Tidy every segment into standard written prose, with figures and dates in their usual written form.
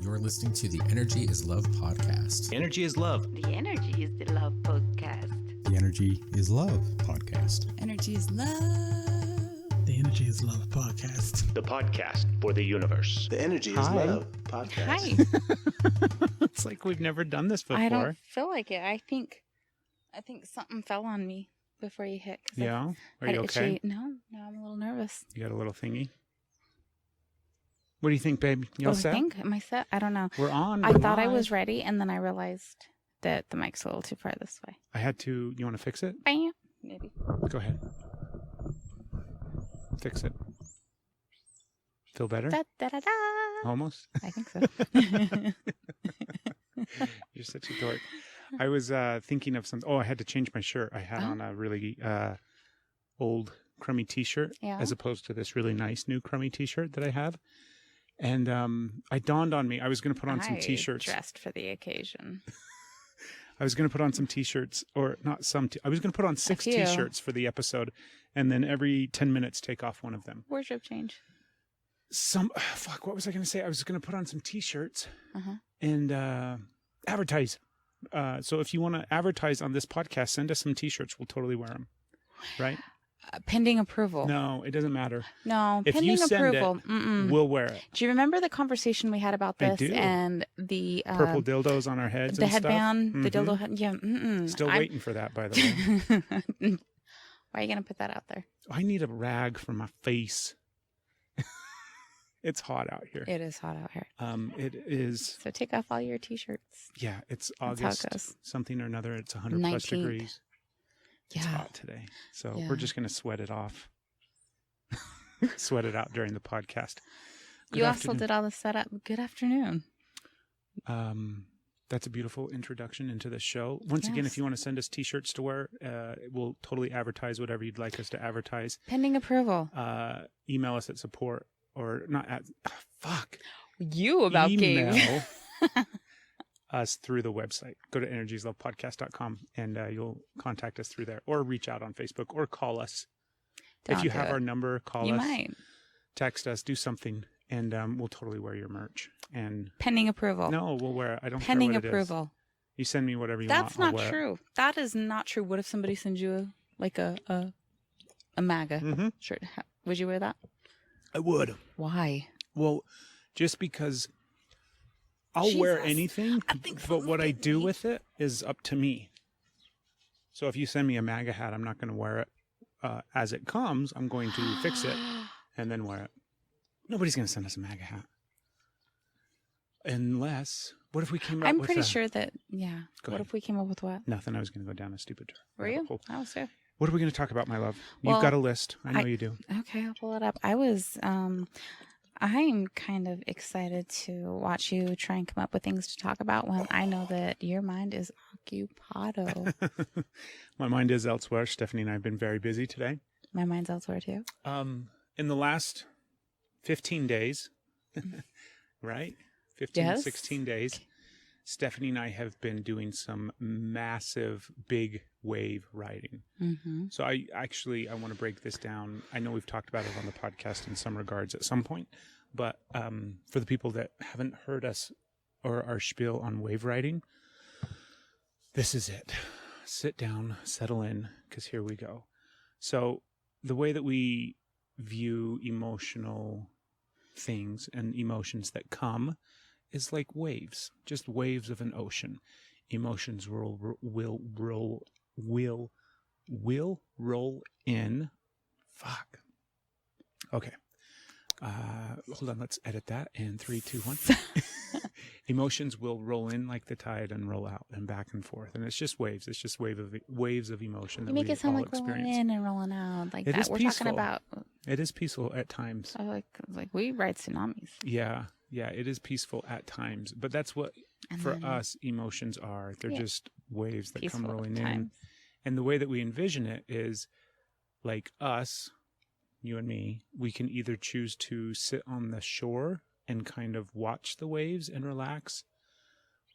You're listening to the Energy is Love podcast. Energy is love. The Energy is the Love podcast. The Energy is Love podcast. Energy is love. The Energy is Love podcast. The podcast for the universe. The Energy is Love podcast. Hi. It's like we've never done this before. I don't feel like it. I think something fell on me before you hit. Yeah? Are you okay? No, I'm a little nervous. You got a little thingy? What do you think, babe? You all set? Am I set? I don't know. We're on. I We're thought I live. was ready, and then I realized that the mic's a little too far this way. I had to. You want to fix it? Bam. Maybe. Go ahead. Fix it. Feel better? Da, da, da, da. Almost? I think so. You're such a dork. I was thinking of something. Oh, I had to change my shirt. I had on a really old crummy t-shirt as opposed to this really nice new crummy t-shirt that I have. And it dawned on me, I was going to put on some t-shirts. Dressed for the occasion. I was going to put on some t-shirts, or not some. I was going to put on 6 t-shirts for the episode, and then every 10 minutes take off one of them. Wardrobe change. What was I going to say? I was going to put on some t-shirts and advertise. So if you want to advertise on this podcast, send us some t-shirts. We'll totally wear them. Right? Pending approval. No, it doesn't matter. No, if pending you send approval. It, we'll wear it. Do you remember the conversation we had about this? I do. And the purple dildos on our heads, the and headband, stuff. the dildo head. Yeah. Still waiting for that, by the way. Why are you gonna put that out there? I need a rag for my face. It's hot out here. It is hot out here. It is. So take off all your t-shirts. Yeah, it's That's how it August goes. something or another. It's 100 plus 19th. degrees. It's Yeah. hot today. So Yeah. we're just going to sweat it off. Sweat it out during the podcast. Good You afternoon. also did all the setup. Good afternoon. That's a beautiful introduction into the show. Once again, if you want to send us t-shirts to wear, we'll totally advertise whatever you'd like us to advertise. Pending approval. Email us at support or not at, You about email game. us through the website. Go to energieslovepodcast.com and you'll contact us through there, or reach out on Facebook, or call us. If you have our number, call you us, might. text us, do something, and we'll totally wear your merch. And Pending approval. no, we'll wear it. I don't Pending care what approval. it is. You send me whatever you That's want. not true. That is not true. What if somebody sends you a MAGA shirt? Would you wear that? I would. Why? Well, just because I'll wear anything, but what I do with it is up to me. So if you send me a MAGA hat, I'm not going to wear it as it comes. I'm going to fix it and then wear it. Nobody's going to send us a MAGA hat. Unless, what if we came up with I'm pretty sure that, Go what ahead. if we came up with what? Nothing. I was going to go down a stupid Were rabbit you? hole. I was too. What are we going to talk about, my love? Well, You've got a list. I know you do. Okay, I'll pull it up. I'm kind of excited to watch you try and come up with things to talk about when I know that your mind is occupado. My mind is elsewhere. Stephanie and I have been very busy today. My mind's elsewhere too. In the last 15 days, right? 15, 16 days, Stephanie and I have been doing some massive big wave riding. Mm-hmm. So I want to break this down. I know we've talked about it on the podcast in some regards at some point, but for the people that haven't heard us or our spiel on wave riding, this is it. Sit down, settle in, because here we go. So the way that we view emotional things and emotions that come is like waves, just waves of an ocean. Emotions will roll in. Fuck. Okay. Hold on. Let's edit that in 3, 2, 1. Emotions will roll in like the tide and roll out and back and forth, and it's just waves. It's just waves of emotion that You make we it sound all like experience. rolling in and rolling out like It that. is We're peaceful. talking about It is peaceful at times. like we ride tsunamis. Yeah, it is peaceful at times, but that's what And for then us emotions are. They're just waves that come peaceful at rolling in. times. And the way that we envision it is like us, you and me, we can either choose to sit on the shore and kind of watch the waves and relax,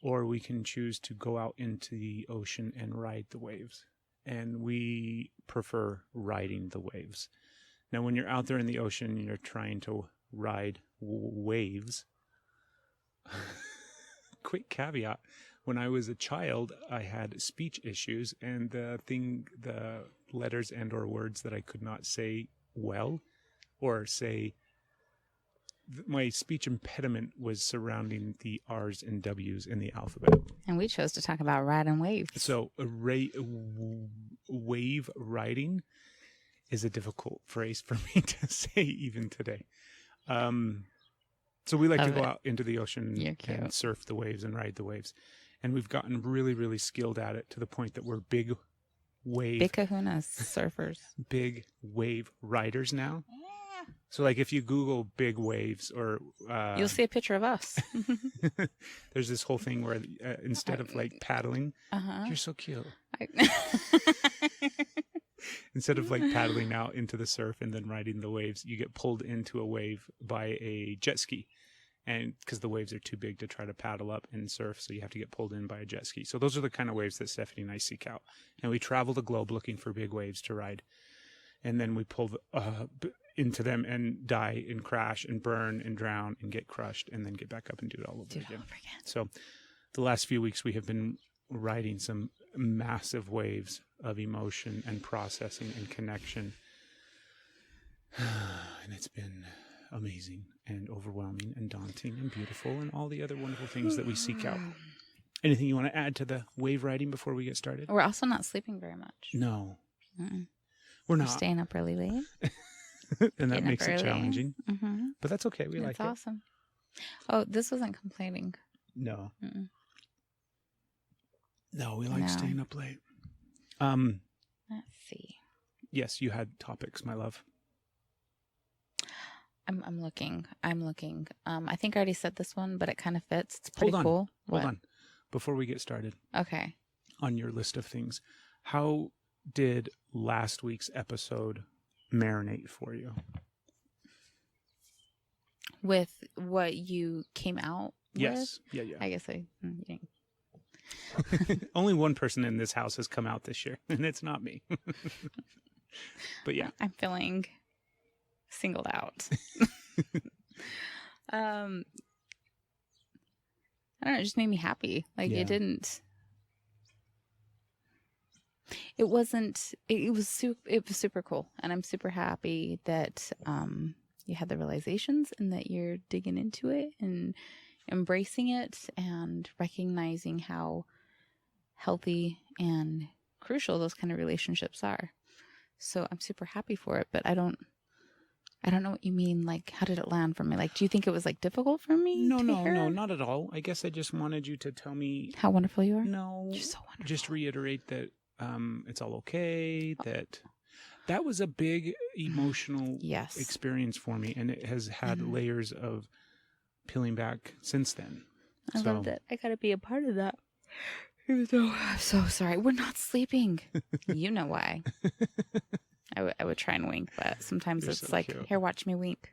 or we can choose to go out into the ocean and ride the waves. And we prefer riding the waves. Now, when you're out there in the ocean and you're trying to ride waves, quick caveat. When I was a child, I had speech issues, and the letters and or words that I could not say well, or say, my speech impediment was surrounding the R's and W's in the alphabet. And we chose to talk about riding waves. So wave riding is a difficult phrase for me to say even today. So we like to go out into the ocean and surf the waves and ride the waves. And we've gotten really, really skilled at it to the point that we're big kahunas surfers. Big wave riders now. So like if you Google big waves or... you'll see a picture of us. There's this whole thing where instead of like paddling, you're so cute. Instead of like paddling out into the surf and then riding the waves, you get pulled into a wave by a jet ski. And because the waves are too big to try to paddle up and surf, so you have to get pulled in by a jet ski. So those are the kind of waves that Stephanie and I seek out. And we travel the globe looking for big waves to ride. And then we pull into them and die and crash and burn and drown and get crushed and then get back up and do it all over again. So the last few weeks we have been riding some massive waves of emotion and processing and connection. And it's been amazing and overwhelming and daunting and beautiful and all the other wonderful things that we seek out. Anything you want to add to the wave riding before we get started? We're also not sleeping very much. No. Mm-mm. We're not. We're staying up really late. And that makes it challenging. Mm-hmm. But that's okay. We like it. It's awesome. Oh, this wasn't complaining. No. Mm-mm. No, we like staying up late. Let's see. Yes, you had topics, my love. I'm looking. I think I already said this one, but it kind of fits. It's pretty Hold on. cool. Hold on. Before we get started. Okay. On your list of things, how did last week's episode marinate for you? With what you came out yes. with? Yeah. I guess you didn't. Only one person in this house has come out this year, and it's not me. But yeah. I'm feeling singled out. I don't know, it just made me happy. Like it was super cool, and I'm super happy that you had the realizations and that you're digging into it and embracing it and recognizing how healthy and crucial those kind of relationships are. So I'm super happy for it, but I don't know what you mean. Like, how did it land for me? Like, do you think it was like difficult for me? No, not at all. I guess I just wanted you to tell me how wonderful you are. No, you're so wonderful. Just reiterate that it's all okay. That was a big emotional experience for me, and it has had layers of peeling back since then. I love that. I gotta be a part of that. I'm so sorry. We're not sleeping. You know why. I would try and wink, but sometimes it's so like, cute. Here, watch me wink.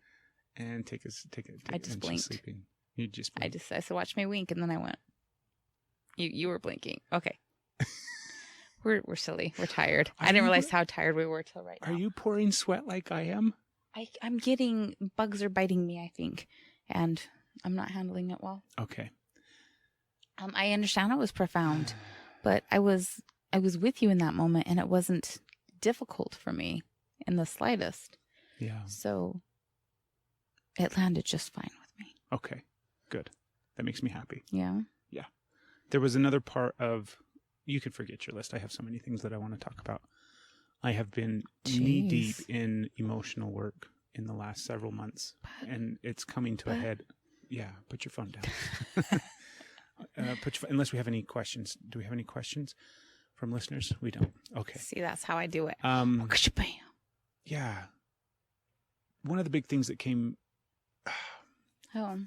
And take it. I just blinked. Sleeping. You just blinked. I said, watch me wink, and then I went. You were blinking. Okay. We're silly. We're tired. I didn't realize how tired we were till right now. Are you pouring sweat like I am? I'm getting bugs are biting me, I think, and I'm not handling it well. Okay. I understand it was profound, but I was with you in that moment, and it wasn't difficult for me in the slightest. Yeah. So it landed just fine with me. Okay. Good. That makes me happy. Yeah. Yeah. There was another part of, you could forget your list. I have so many things that I want to talk about. I have been knee deep in emotional work in the last several months, and it's coming to a head. Yeah. Put your phone down. Unless we have any questions. Do we have any questions from listeners? We don't. Okay. See, that's how I do it. Yeah. One of the big things that came. Oh,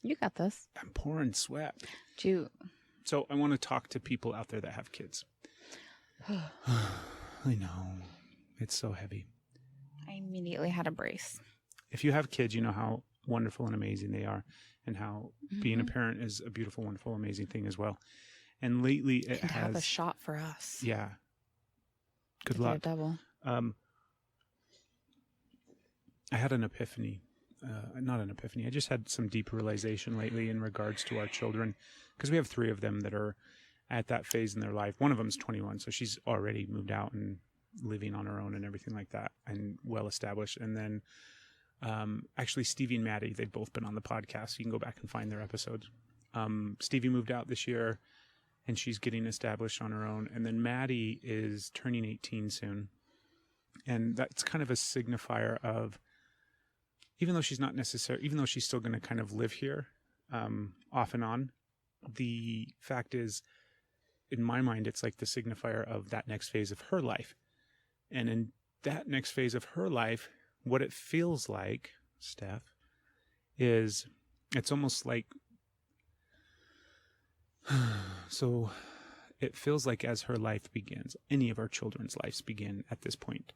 you got this. I'm pouring sweat. So I want to talk to people out there that have kids. I know. It's so heavy. I immediately had a brace. If you have kids, you know how wonderful and amazing they are, and how being a parent is a beautiful, wonderful, amazing thing as well. And lately it has... have a shot for us. Yeah. Good luck. Double. I had an epiphany not an epiphany. I just had some deep realization lately in regards to our children, because we have 3 of them that are at that phase in their life. One of them's 21, so she's already moved out and living on her own and everything like that, and well established. And then actually Stevie and Maddie, they've both been on the podcast. You can go back and find their episodes. Stevie moved out this year, and she's getting established on her own. And then Maddie is turning 18 soon. And that's kind of a signifier of, even though she's still going to kind of live here off and on, the fact is, in my mind, it's like the signifier of that next phase of her life. And in that next phase of her life, what it feels like, Steph, is it's almost like, so it feels like as her life begins, any of our children's lives begin at this point,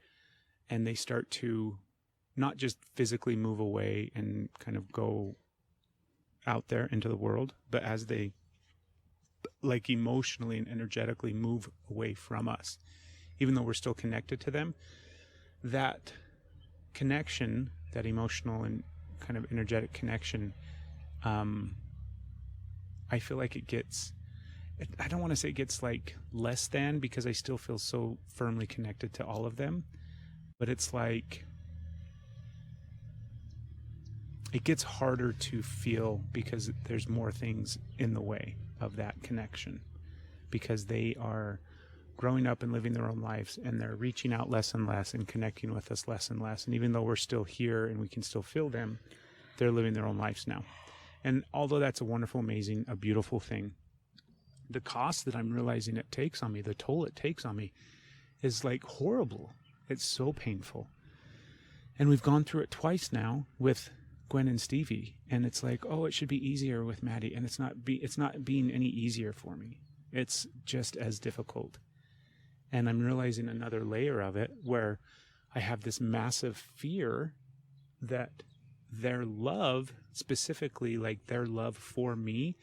and they start to not just physically move away and kind of go out there into the world, but as they like emotionally and energetically move away from us, even though we're still connected to them, that connection, that emotional and kind of energetic connection, I feel like it gets, I don't want to say it gets like less than, because I still feel so firmly connected to all of them, but it's like, it gets harder to feel because there's more things in the way of that connection, because they are growing up and living their own lives, and they're reaching out less and less and connecting with us less and less. And even though we're still here and we can still feel them, they're living their own lives now. And although that's a wonderful, amazing, a beautiful thing, the cost that I'm realizing it takes on me, the toll it takes on me, is like horrible. It's so painful. And we've gone through it twice now with Gwen and Stevie, and it's like, oh, it should be easier with Maddie, and it's not being any easier for me. It's just as difficult. And I'm realizing another layer of it, where I have this massive fear that their love, specifically like their love for me,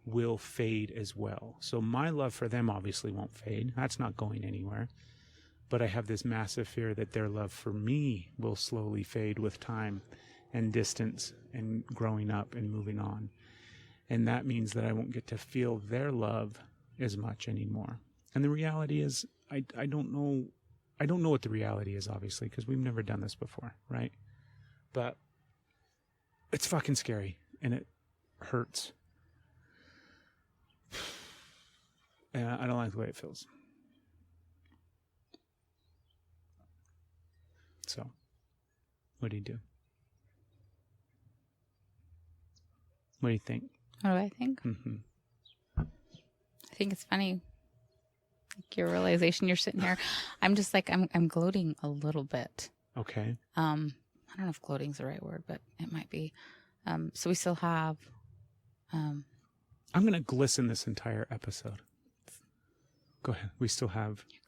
will fade as well. So my love for them obviously won't fade. That's not going anywhere. But I have this massive fear that their love for me will slowly fade with time and distance and growing up and moving on. And that means that I won't get to feel their love as much anymore. And the reality is, I don't know what the reality is, obviously, because we've never done this before, right? But it's fucking scary, and it hurts. And I don't like the way it feels. So, what do you do? What do you think? What do I think? Mm-hmm. I think it's funny. Like your realization, you're sitting here. I'm just like, I'm gloating a little bit. Okay. I don't know if gloating is the right word, but it might be. So we still have. I'm going to glisten this entire episode. Go ahead. We still have. You're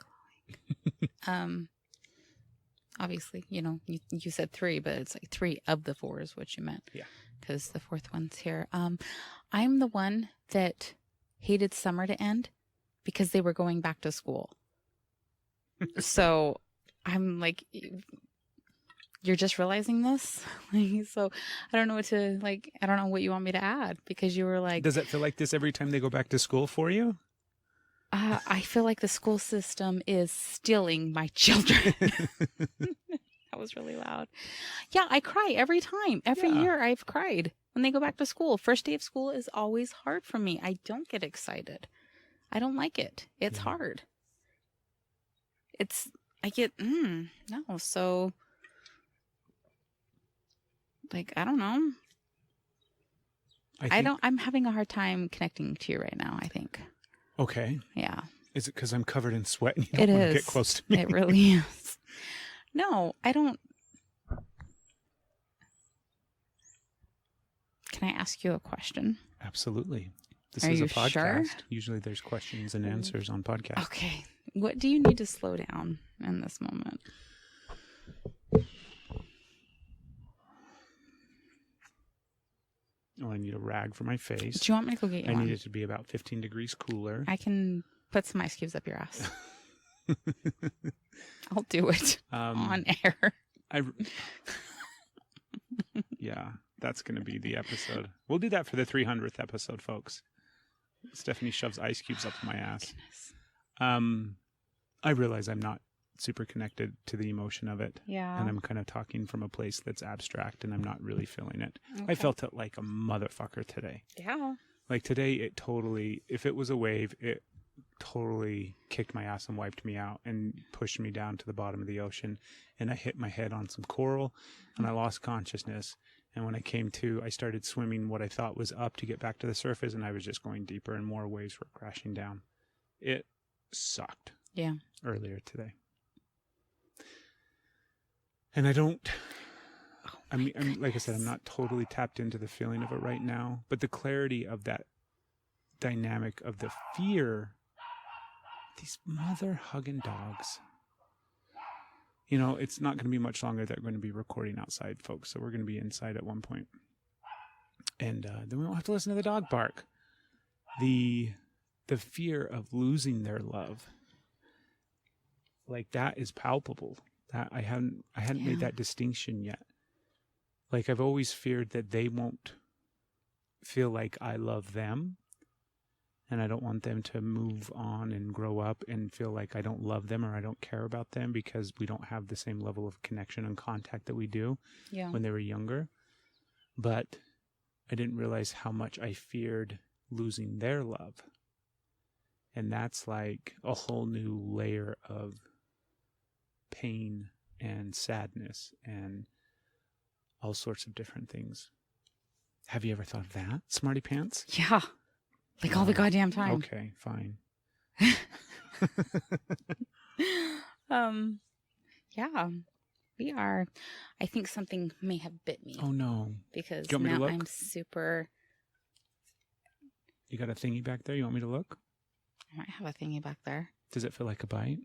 glowing. Obviously, you said 3, but it's like 3 of the 4 is what you meant. Yeah. Because the 4th one's here. I'm the one that hated summer to end because they were going back to school. So I'm like, you're just realizing this? So I don't know what to, I don't know what you want me to add, because you were like. Does it feel like this every time they go back to school for you? I feel like the school system is stealing my children. That was really loud. Yeah, I cry every time. Every year I've cried when they go back to school. First day of school is always hard for me. I don't get excited. I don't like it. It's hard. No. So, I don't know. I'm having a hard time connecting to you right now, I think. Okay. Yeah. Is it because I'm covered in sweat and you don't want to get close to me? It really is. No, I don't. Can I ask you a question? Absolutely. This Are is a you podcast. sure? Usually there's questions and answers on podcasts. Okay. What do you need to slow down in this moment? Oh, I need a rag for my face. Do you want me to go get you I one? need it to be about 15 degrees cooler. I can put some ice cubes up your ass. I'll do it on air. Yeah, that's going to be the episode. We'll do that for the 300th episode, folks. Stephanie shoves ice cubes up my ass. I realize I'm not super connected to the emotion of it. Yeah. And I'm kind of talking from a place that's abstract and I'm not really feeling it. Okay. I felt it like a motherfucker today. Yeah. Like today, it totally, if it was a wave, it totally kicked my ass and wiped me out and pushed me down to the bottom of the ocean. And I hit my head on some coral and I lost consciousness. And when I came to, I started swimming what I thought was up to get back to the surface, and I was just going deeper and more waves were crashing down. It sucked. Yeah. Earlier today. And I don't, I'm like I said, I'm not totally tapped into the feeling of it right now, but the clarity of that dynamic of the fear, these mother hugging dogs. You know, it's not going to be much longer that we're going to be recording outside, folks. So we're going to be inside at one point. And then we won't have to listen to the dog bark. The fear of losing their love, like that is palpable. That I hadn't made that distinction yet. Like I've always feared that they won't feel like I love them. And I don't want them to move on and grow up and feel like I don't love them or I don't care about them because we don't have the same level of connection and contact that we do when they were younger. But I didn't realize how much I feared losing their love. And that's like a whole new layer of pain and sadness and all sorts of different things. Have you ever thought of that, Smarty Pants? Yeah. Like all the goddamn time. Okay, fine. Yeah. We are. I think something may have bit me. Oh no. Because Do you want me to now look? I'm super. You got a thingy back there? You want me to look? I might have a thingy back there. Does it feel like a bite?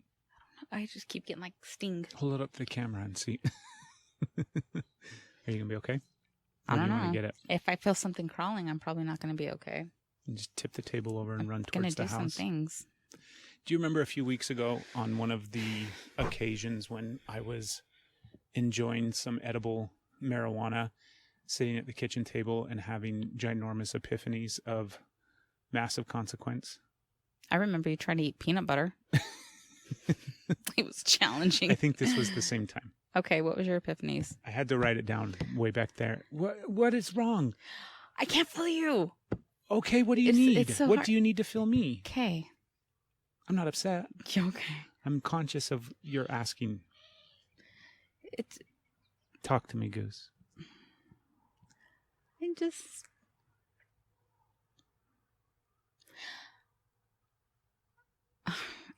I just keep getting like sting. Hold it up to the camera and see. Are you gonna be okay? I don't do you know. want to get it? If I feel something crawling, I'm probably not going to be okay. And just tip the table over and I'm run gonna towards the do some house. things. Do you remember a few weeks ago on one of the occasions when I was enjoying some edible marijuana, sitting at the kitchen table and having ginormous epiphanies of massive consequence? I remember you trying to eat peanut butter. It was challenging. I think this was the same time. Okay, what was your epiphanies? I had to write it down way back there. What is wrong? I can't feel you. Okay, what do you It's need? so What hard. do you need to feel me? Okay. I'm not upset. Okay. I'm conscious of your asking. It's. Talk to me, Goose. I just.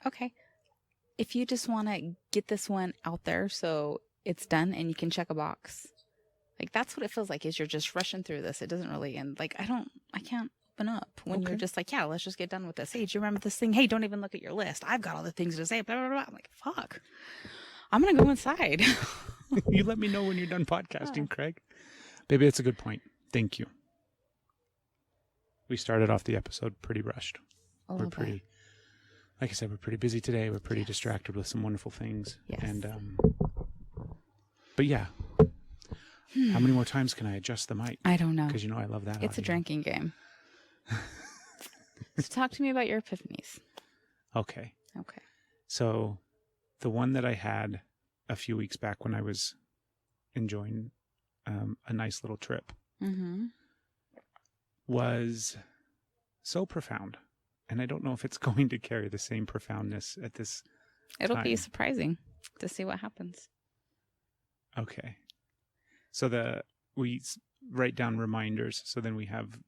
Okay. If you just want to get this one out there so it's done and you can check a box. Like, that's what it feels like, is you're just rushing through this. It doesn't really end. Like, I can't open up when you're just like, yeah, let's just get done with this. Hey, do you remember this thing? Hey, don't even look at your list. I've got all the things to say. Blah, blah, blah. I'm like, fuck. I'm going to go inside. You let me know when you're done podcasting, Craig. Baby, that's a good point. Thank you. We started off the episode pretty rushed. We're pretty, like I said, we're pretty busy today. We're pretty distracted with some wonderful things. Yes. And, but yeah. How many more times can I adjust the mic? I don't know. Because you know I love that. It's a audio. drinking game. So talk to me about your epiphanies. Okay. Okay. So the one that I had a few weeks back when I was enjoying a nice little trip was so profound. And I don't know if it's going to carry the same profoundness at this It'll time. be surprising to see what happens. Okay. So we write down reminders, so then we have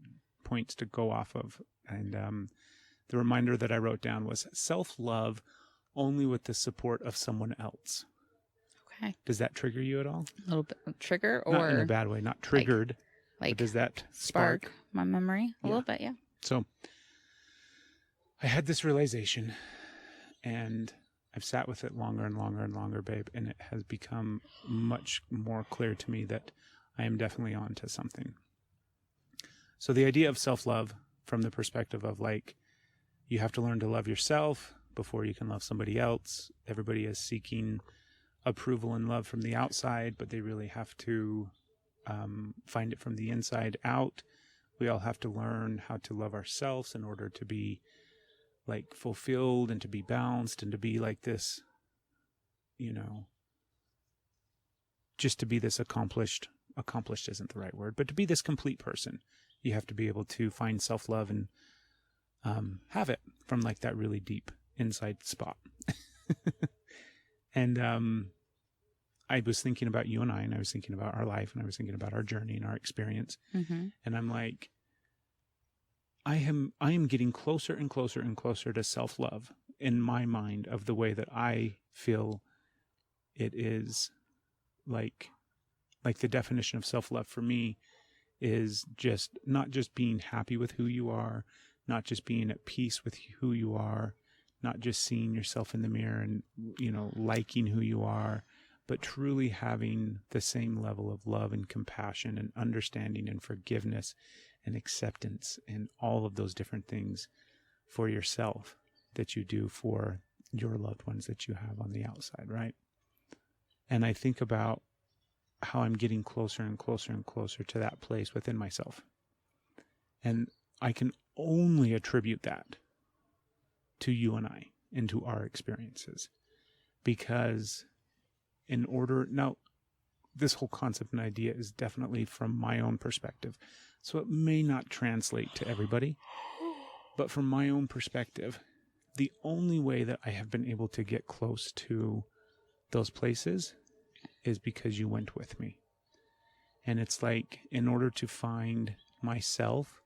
points to go off of. And the reminder that I wrote down was self-love only with the support of someone else. Okay. Does that trigger you at all? A little bit of trigger, or Not in a bad way, not triggered. like but does that spark my memory a Yeah. little bit? Yeah. So I had this realization, and I've sat with it longer and longer and longer, babe, and it has become much more clear to me that I am definitely on to something. So the idea of self-love from the perspective of, like, you have to learn to love yourself before you can love somebody else. Everybody is seeking approval and love from the outside, but they really have to find it from the inside out. We all have to learn how to love ourselves in order to be like fulfilled and to be balanced and to be like this, just to be this accomplished isn't the right word, but to be this complete person. You have to be able to find self-love and have it from like that really deep inside spot. And I was thinking about you and I was thinking about our life, and I was thinking about our journey and our experience. Mm-hmm. And I'm like, I am getting closer and closer and closer to self-love in my mind of the way that I feel it is like the definition of self-love for me is just not just being happy with who you are, not just being at peace with who you are, not just seeing yourself in the mirror and, liking who you are, but truly having the same level of love and compassion and understanding and forgiveness and acceptance and all of those different things for yourself that you do for your loved ones that you have on the outside, right? And I think about how I'm getting closer and closer and closer to that place within myself. And I can only attribute that to you and I and to our experiences. Because now, this whole concept and idea is definitely from my own perspective. So it may not translate to everybody. But from my own perspective, the only way that I have been able to get close to those places is because you went with me. And it's like, in order to find myself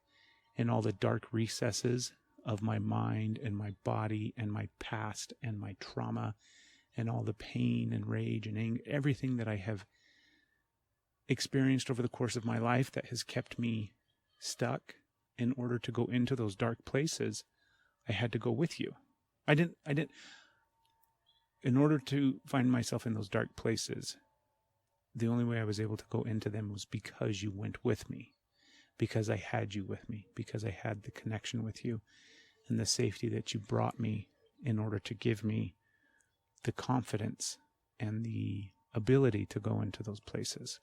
in all the dark recesses of my mind and my body and my past and my trauma and all the pain and rage and anger, everything that I have experienced over the course of my life that has kept me stuck, in order to go into those dark places, I had to go with you. In order to find myself in those dark places, the only way I was able to go into them was because you went with me, because I had you with me, because I had the connection with you and the safety that you brought me in order to give me the confidence and the ability to go into those places.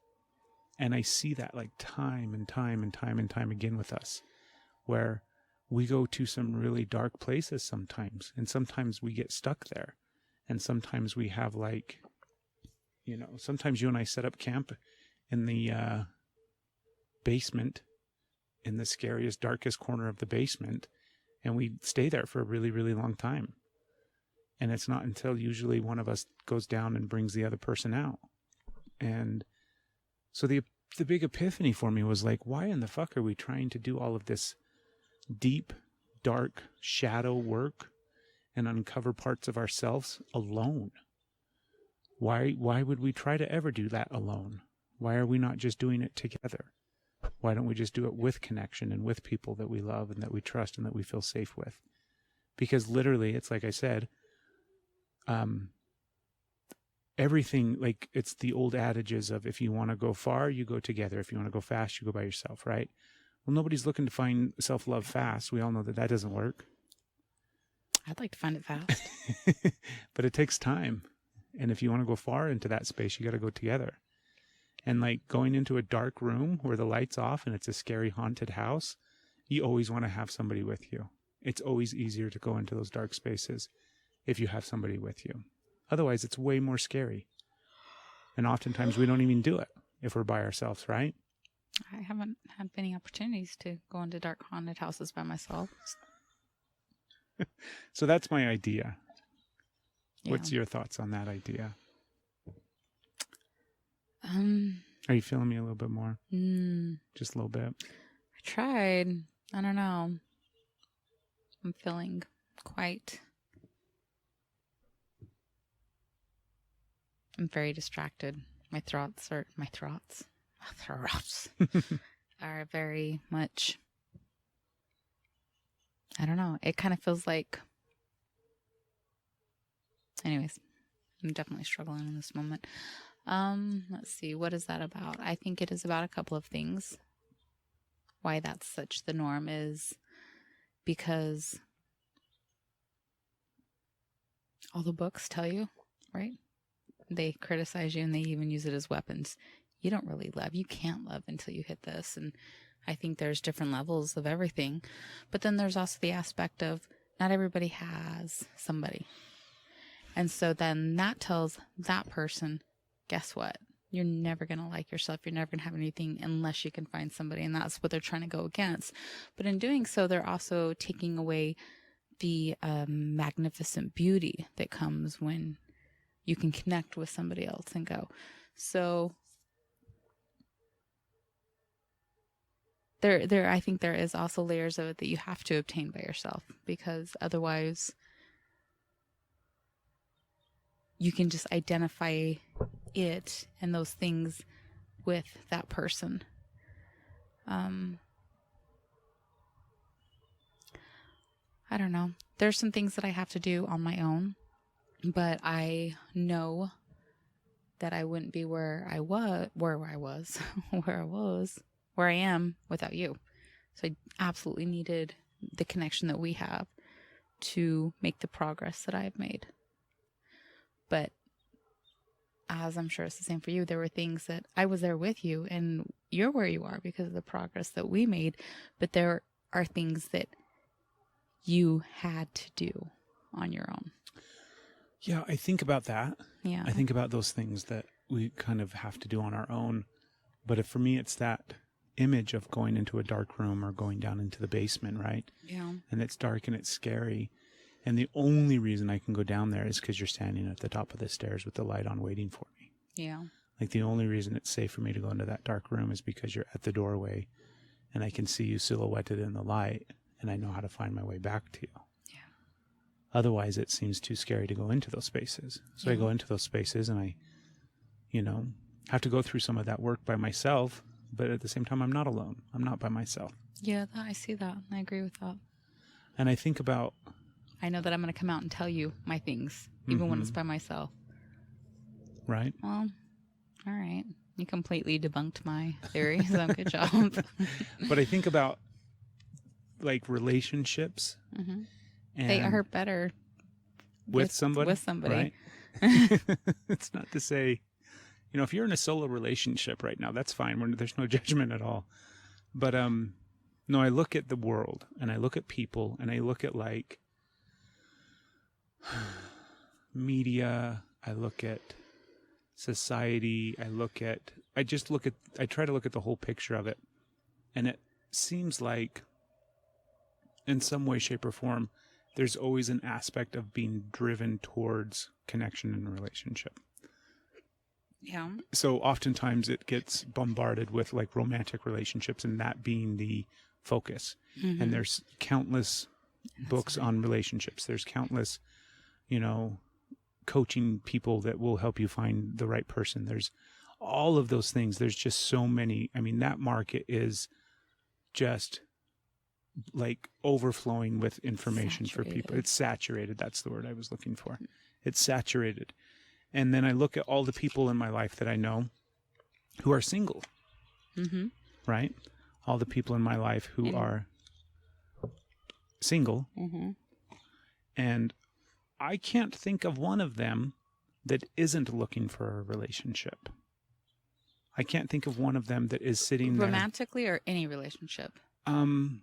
And I see that like time and time and time and time again with us, where we go to some really dark places sometimes, and sometimes we get stuck there. And sometimes we have sometimes you and I set up camp in the basement, in the scariest, darkest corner of the basement, and we stay there for a really, really long time. And it's not until usually one of us goes down and brings the other person out. And so the big epiphany for me was like, why in the fuck are we trying to do all of this deep, dark shadow work and uncover parts of ourselves alone? Why would we try to ever do that alone? Why are we not just doing it together? Why don't we just do it with connection and with people that we love and that we trust and that we feel safe with? Because literally, it's like I said, everything, like it's the old adages of, if you want to go far, you go together. If you want to go fast, you go by yourself, right? Well, nobody's looking to find self-love fast. We all know that doesn't work. I'd like to find it fast. But it takes time. And if you want to go far into that space, you got to go together. And like going into a dark room where the light's off and it's a scary haunted house, you always want to have somebody with you. It's always easier to go into those dark spaces if you have somebody with you. Otherwise, it's way more scary. And oftentimes we don't even do it if we're by ourselves, right? I haven't had many opportunities to go into dark haunted houses by myself. So that's my idea. Yeah. What's your thoughts on that idea? Are you feeling me a little bit more? Just a little bit. I tried. I don't know. I'm feeling quite... I'm very distracted. My throats are very much... I don't know. It kind of feels like... Anyways, I'm definitely struggling in this moment. Let's see. What is that about? I think it is about a couple of things. Why that's such the norm is because all the books tell you, right? They criticize you and they even use it as weapons. you don't really love. You can't love until you hit this. And I think there's different levels of everything. But then there's also the aspect of not everybody has somebody. And so then that tells that person, guess what? You're never going to like yourself. You're never going to have anything unless you can find somebody. And that's what they're trying to go against. But in doing so, they're also taking away the magnificent beauty that comes when you can connect with somebody else and go. So I think there is also layers of it that you have to obtain by yourself, because otherwise you can just identify it and those things with that person. I don't know. There's some things that I have to do on my own, but I know that I wouldn't be where I am without you. So I absolutely needed the connection that we have to make the progress that I've made. But as I'm sure it's the same for you, there were things that I was there with you, and you're where you are because of the progress that we made. But there are things that you had to do on your own. Yeah, I think about that. Yeah. I think about those things that we kind of have to do on our own. But if for me, it's that image of going into a dark room or going down into the basement, right? Yeah. And it's dark and it's scary. And the only reason I can go down there is because you're standing at the top of the stairs with the light on waiting for me. Yeah. Like the only reason it's safe for me to go into that dark room is because you're at the doorway and I can see you silhouetted in the light and I know how to find my way back to you. Yeah. Otherwise, it seems too scary to go into those spaces. So I go into those spaces and I, have to go through some of that work by myself, but at the same time, I'm not alone. I'm not by myself. Yeah, I see that. I agree with that. And I think about... I know that I'm going to come out and tell you my things, even when it's by myself. Right. Well, all right. You completely debunked my theory, so good job. But I think about, like, relationships. Mm-hmm. And they are better with somebody. With somebody. Right? It's not to say, if you're in a solo relationship right now, that's fine. There's no judgment at all. But, no, I look at the world and I look at people and I look at, like, media, I look at society, I try to look at the whole picture of it. And it seems like in some way, shape, or form, there's always an aspect of being driven towards connection in a relationship. Yeah. So oftentimes it gets bombarded with like romantic relationships and that being the focus. Mm-hmm. And there's countless books on relationships. There's countless coaching people that will help you find the right person. There's all of those things. There's just so many. I mean, that market is just like overflowing with information for people. It's saturated. That's the word I was looking for. It's saturated. And then I look at all the people in my life that I know who are single, right? All the people in my life who are single. And I can't think of one of them that isn't looking for a relationship. I can't think of one of them that is sitting there. Romantically or any relationship? I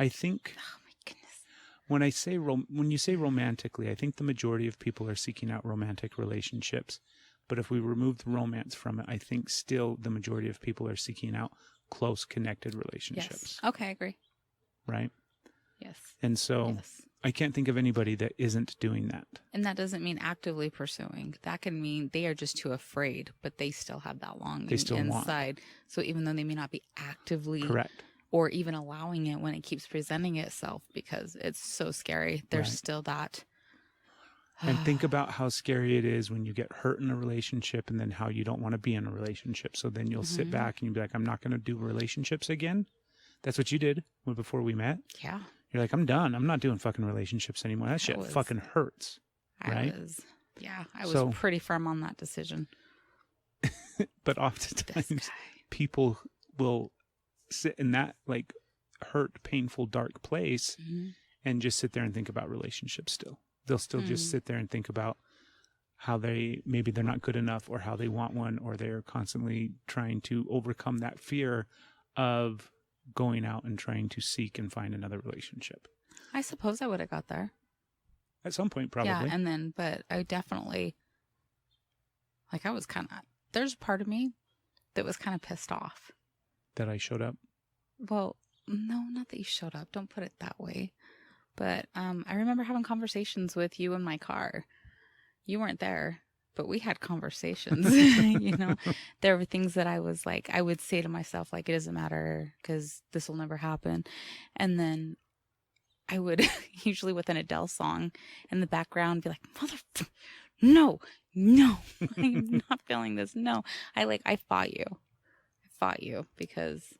think when you say romantically, I think the majority of people are seeking out romantic relationships. But if we remove the romance from it, I think still the majority of people are seeking out close, connected relationships. Yes. Okay, I agree. Right? Yes. And so I can't think of anybody that isn't doing that. And that doesn't mean actively pursuing. That can mean they are just too afraid, but they still have that longing inside. So even though they may not be actively correct or even allowing it when it keeps presenting itself because it's so scary, there's still that. And think about how scary it is when you get hurt in a relationship and then how you don't want to be in a relationship. So then you'll sit back and you'll be like, I'm not going to do relationships again. That's what you did before we met. Yeah. You're like, I'm done. I'm not doing fucking relationships anymore. That shit fucking hurts. Right? I was pretty firm on that decision. But oftentimes people will sit in that like hurt, painful, dark place and just sit there and think about relationships still. They'll still just sit there and think about how maybe they're not good enough, or how they want one, or they're constantly trying to overcome that fear of going out and trying to seek and find another relationship. I suppose I would have got there. At some point, probably. Yeah, but I definitely, like, there's a part of me that was kind of pissed off. That I showed up? Well, no, not that you showed up. Don't put it that way. But I remember having conversations with you in my car. You weren't there, but we had conversations. You know, there were things that I was like, I would say to myself, like, it doesn't matter because this will never happen. And then I would, usually with an Adele song in the background, be like, no, I'm not feeling this. No, I fought you. Because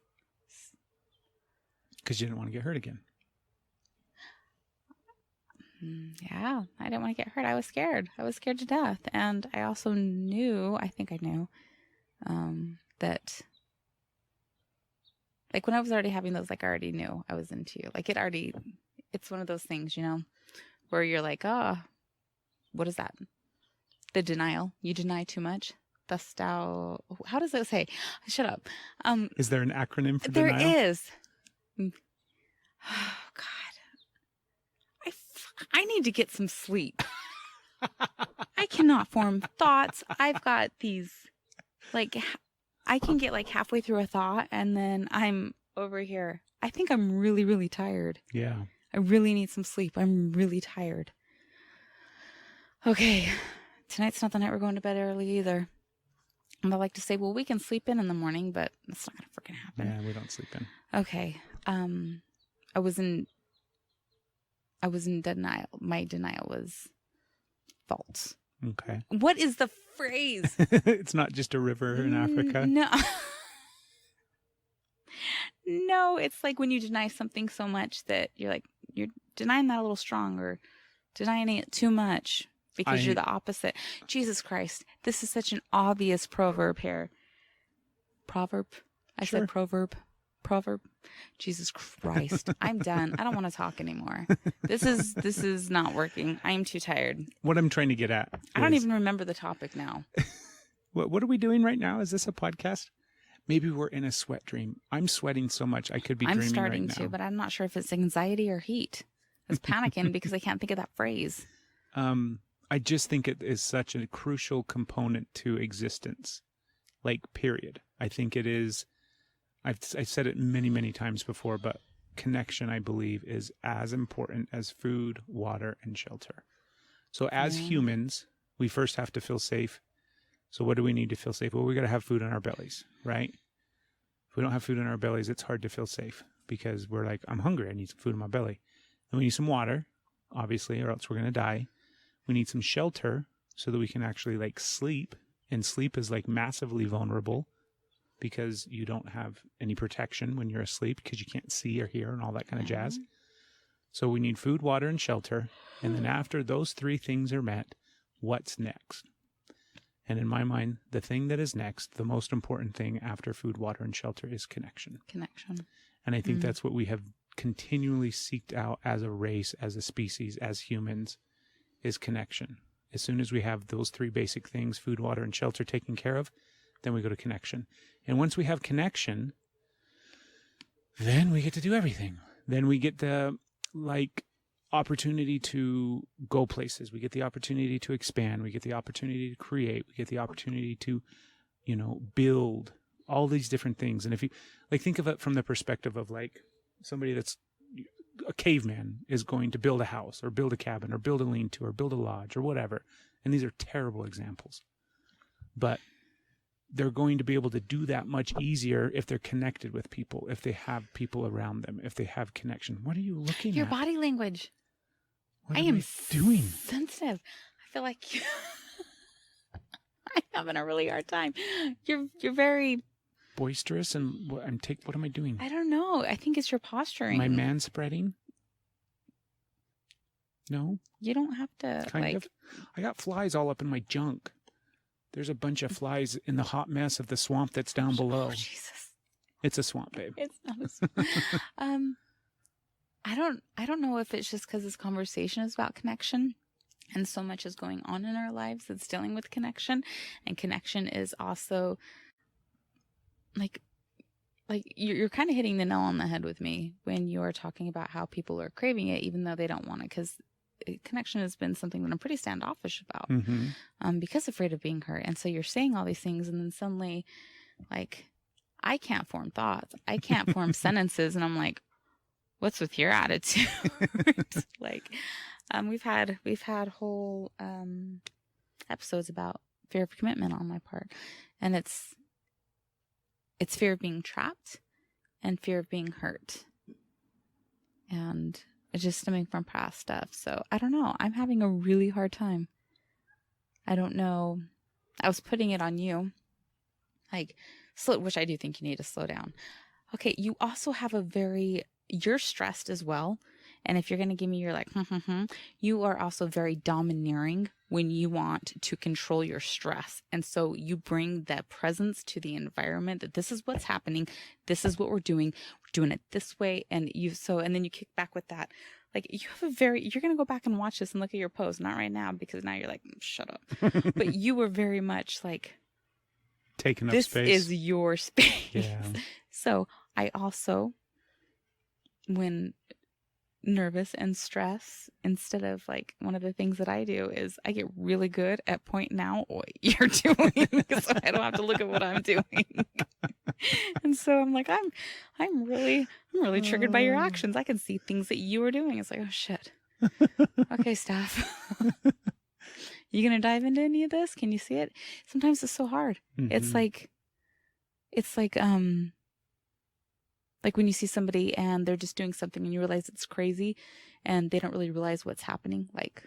you didn't want to get hurt again. Yeah, I didn't want to get hurt. I was scared. I was scared to death. And I also knew, I knew, that, like, when I was already having those, like, I already knew I was into you. Like, it's one of those things, you know, where you're like, what is that? The denial. You deny too much. How does it say? Shut up. Is there an acronym for denial? There is. Oh, God. I need to get some sleep. I cannot form thoughts. I've got these, like, I can get like halfway through a thought and then I'm over here. I think I'm really, really tired. Yeah. I really need some sleep. I'm really tired. Okay. Tonight's not the night we're going to bed early either. And I like to say, well, we can sleep in the morning, but that's not going to freaking happen. Yeah, we don't sleep in. Okay. I was in denial. My denial was false. Okay. What is the phrase? It's not just a river in Africa. No. No, it's like when you deny something so much that you're denying that a little strong, or denying it too much because you're the opposite. Jesus Christ. This is such an obvious proverb here. Proverb? I said proverb. Proverb. Jesus Christ. I'm done. I don't want to talk anymore. This is not working. I am too tired. What I'm trying to get at I don't even remember the topic now. What are we doing right now? Is this a podcast? Maybe we're in a sweat dream. I'm sweating so much I could be dreaming right now. I'm starting to, but I'm not sure if it's anxiety or heat. I was panicking because I can't think of that phrase. I just think it is such a crucial component to existence. Like, period. I think it is. I've said it many, many times before, but connection, I believe, is as important as food, water, and shelter. So as humans, we first have to feel safe. So what do we need to feel safe? Well, we got to have food in our bellies, right? If we don't have food in our bellies, it's hard to feel safe because we're like, I'm hungry. I need some food in my belly. And we need some water, obviously, or else we're going to die. We need some shelter so that we can actually like sleep. And sleep is like massively vulnerable because you don't have any protection when you're asleep because you can't see or hear and all that kind of jazz. So we need food, water, and shelter. And then after those three things are met, what's next? And in my mind, the thing that is next, the most important thing after food, water, and shelter is connection. Connection. And I think that's what we have continually seeked out as a race, as a species, as humans, is connection. As soon as we have those three basic things, food, water, and shelter, taken care of, then we go to connection. And once we have connection, then we get to do everything. Then we get the, like, opportunity to go places. We get the opportunity to expand. We get the opportunity to create. We get the opportunity to, build all these different things. And if you, like, think of it from the perspective of, like, somebody that's a caveman is going to build a house or build a cabin or build a lean-to or build a lodge or whatever. And these are terrible examples. But they're going to be able to do that much easier if they're connected with people, if they have people around them, if they have connection. What are you looking at? Your body language. What am I doing? Sensitive. I feel like I'm having a really hard time. You're very boisterous and what am I doing? I don't know. I think it's your posturing. Am I man-spreading? No? You don't have to. Kind of. I got flies all up in my junk. There's a bunch of flies in the hot mess of the swamp that's down below. Oh, Jesus. It's a swamp, babe. It's not a swamp. I don't know if it's just because this conversation is about connection. And so much is going on in our lives that's dealing with connection. And connection is also like you're kind of hitting the nail on the head with me when you're talking about how people are craving it, even though they don't want it, because connection has been something that I'm pretty standoffish about, because afraid of being hurt. And so you're saying all these things, and then suddenly, like, I can't form thoughts, I can't form sentences, and I'm like, what's with your attitude? Like, we've had whole episodes about fear of commitment on my part, and it's fear of being trapped and fear of being hurt. And it's just stemming from past stuff. So I don't know. I'm having a really hard time. I don't know. I was putting it on you. Like, which I do think you need to slow down. Okay. You also have you're stressed as well. And if you're going to give me your like, you are also very domineering when you want to control your stress. And so you bring that presence to the environment that this is what's happening. This is what we're doing. We're doing it this way. And then you kick back with that. Like, you have you're going to go back and watch this and look at your pose. Not right now, because now you're like, shut up. But you were very much like, taking up this space. This is your space. Yeah. So I also, when nervous and stress, instead of like, one of the things that I do is I get really good at pointing out what you're doing, so I don't have to look at what I'm doing. And so I'm like, I'm really triggered by your actions. I can see things that you are doing. It's like, oh shit. Okay, Steph. You gonna dive into any of this? Can you see it? Sometimes it's so hard. It's like when you see somebody and they're just doing something and you realize it's crazy and they don't really realize what's happening. Like,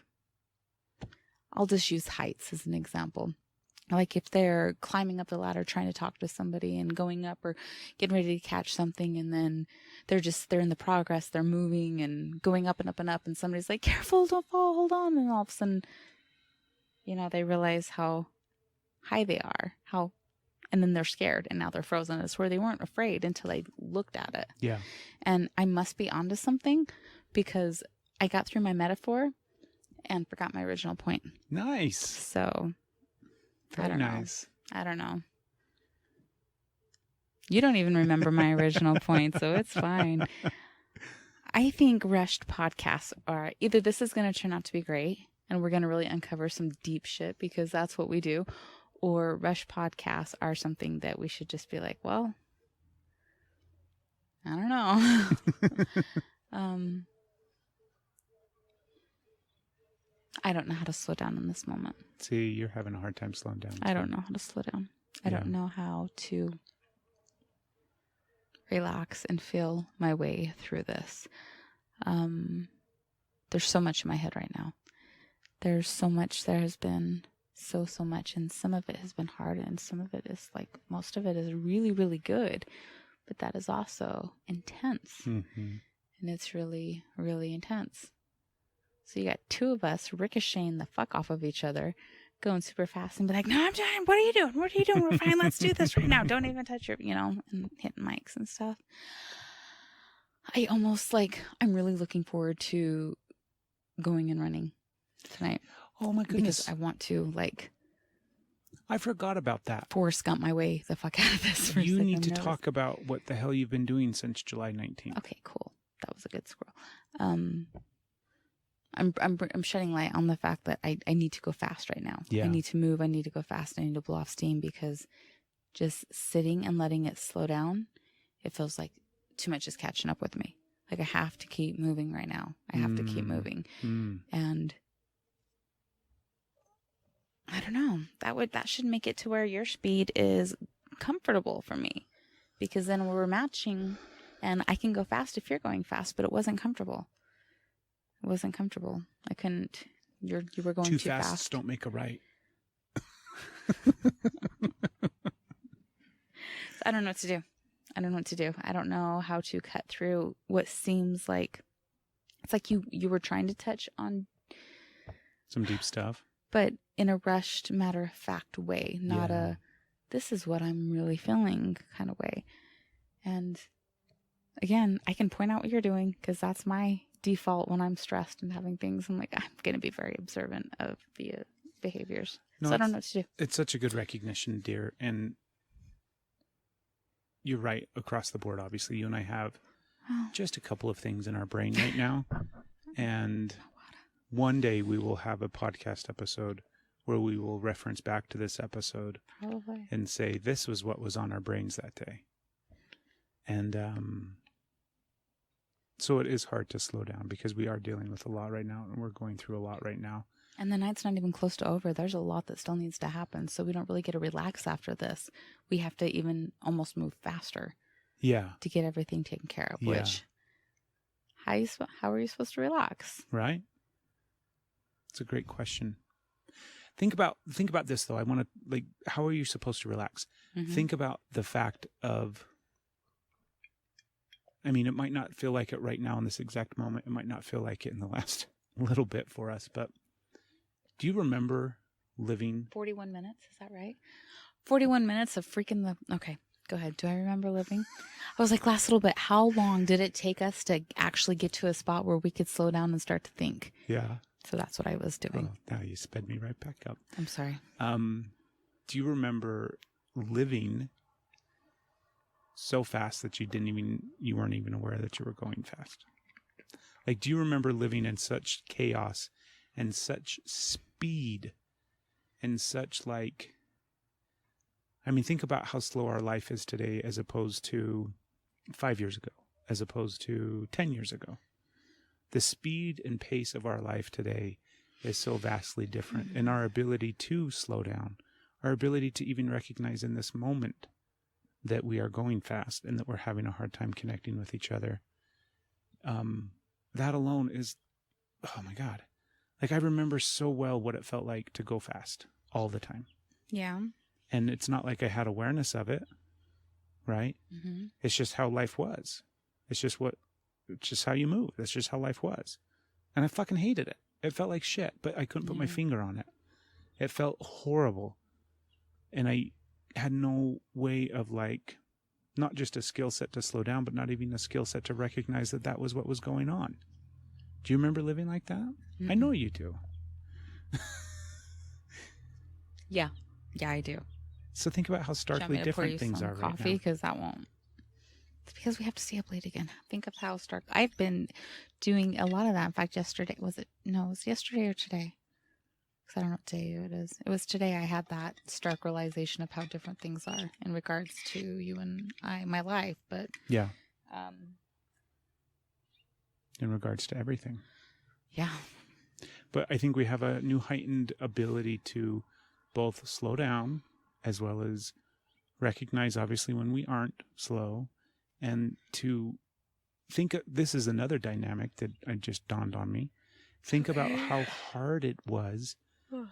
I'll just use heights as an example. Like, if they're climbing up the ladder trying to talk to somebody and going up or getting ready to catch something, and then they're in the progress, they're moving and going up and up and up, and somebody's like, careful, don't fall, hold on. And all of a sudden, they realize how high they are, and then they're scared, and now they're frozen. It's where they weren't afraid until they looked at it. Yeah. And I must be onto something, because I got through my metaphor and forgot my original point. Nice. So, very nice. I don't know. You don't even remember my original point, so it's fine. I think rushed podcasts are either this is going to turn out to be great, and we're going to really uncover some deep shit, because that's what we do. Or rush podcasts are something that we should just be like, well, I don't know. I don't know how to slow down in this moment. See, you're having a hard time slowing down. I don't know how to slow down. I don't know how to relax and feel my way through this. There's so much in my head right now. There's so much. There has been so much, and some of it has been hard, and some of it is like, most of it is really, really good, but that is also intense. And it's really, really intense. So you got two of us ricocheting the fuck off of each other, going super fast and be like, no, I'm done. What are you doing? What are you doing? We're fine. Let's do this right now. Don't even touch your, and hitting mics and stuff. I'm really looking forward to going and running tonight. Oh my goodness. Because I want to, I forgot about that. Forrest Gump my way the fuck out of this. You need to talk about what the hell you've been doing since July 19th. Okay, cool. That was a good scroll. I'm shedding light on the fact that I need to go fast right now. Yeah. I need to move. I need to go fast. I need to blow off steam, because just sitting and letting it slow down, it feels like too much is catching up with me. Like, I have to keep moving right now. I have to keep moving. And I don't know. That should make it to where your speed is comfortable for me, because then we're matching, and I can go fast if you're going fast, but it wasn't comfortable. It wasn't comfortable. I couldn't. You were going too fast. Too fast don't make a right. I don't know what to do. I don't know how to cut through what seems like, it's like you were trying to touch on some deep stuff, but in a rushed, matter-of-fact way, not a, this is what I'm really feeling kind of way. And again, I can point out what you're doing, because that's my default when I'm stressed and having things. I'm like, I'm going to be very observant of the behaviors. No, so I don't know what to do. It's such a good recognition, dear. And you're right across the board. Obviously, you and I have just a couple of things in our brain right now. And one day we will have a podcast episode where we will reference back to this episode Probably. and say, this was what was on our brains that day. And so it is hard to slow down because we are dealing with a lot right now and we're going through a lot right now. And the night's not even close to over. There's a lot that still needs to happen. So we don't really get to relax after this. We have to even almost move faster. Yeah. To get everything taken care of, Yeah. which how are you supposed to relax? Right? It's a great question. Think about this though. I want to, like, how are you supposed to relax? Mm-hmm. Think about the fact of, I mean, it might not feel like it right now in this exact moment. It might not feel like it in the last little bit for us, but do you remember living 41 minutes, is that right? 41 minutes of freaking okay, go ahead. Do I remember living? I was like, last little bit, how long did it take us to actually get to a spot where we could slow down and start to think? Yeah. So that's what I was doing. Oh, now you sped me right back up. I'm sorry. Do you remember living so fast that you weren't even aware that you were going fast? Like, do you remember living in such chaos and such speed and such, like, I mean, think about how slow our life is today as opposed to 5 years ago, as opposed to 10 years ago. The speed and pace of our life today is so vastly different. And our ability to slow down, our ability to even recognize in this moment that we are going fast and that we're having a hard time connecting with each other. That alone is, oh my God. Like, I remember so well what it felt like to go fast all the time. Yeah. And it's not like I had awareness of it, right? Mm-hmm. It's just how life was. It's just how you move. That's just how life was. And I fucking hated it. It felt like shit, but I couldn't put my finger on it. It felt horrible. And I had no way of, like, not just a skill set to slow down, but not even a skill set to recognize that that was what was going on. Do you remember living like that? Mm-hmm. I know you do. Yeah. Yeah, I do. So think about how starkly different things are right now. Coffee, because that won't. It's because we have to stay up late again. Think of how stark. I've been doing a lot of that. In fact, yesterday, it was yesterday or today? Because I don't know what day it is. It was today I had that stark realization of how different things are in regards to you and my life. But yeah. In regards to everything. Yeah. But I think we have a new heightened ability to both slow down as well as recognize, obviously, when we aren't slow, and to think, this is another dynamic that just dawned on me. Think about how hard it was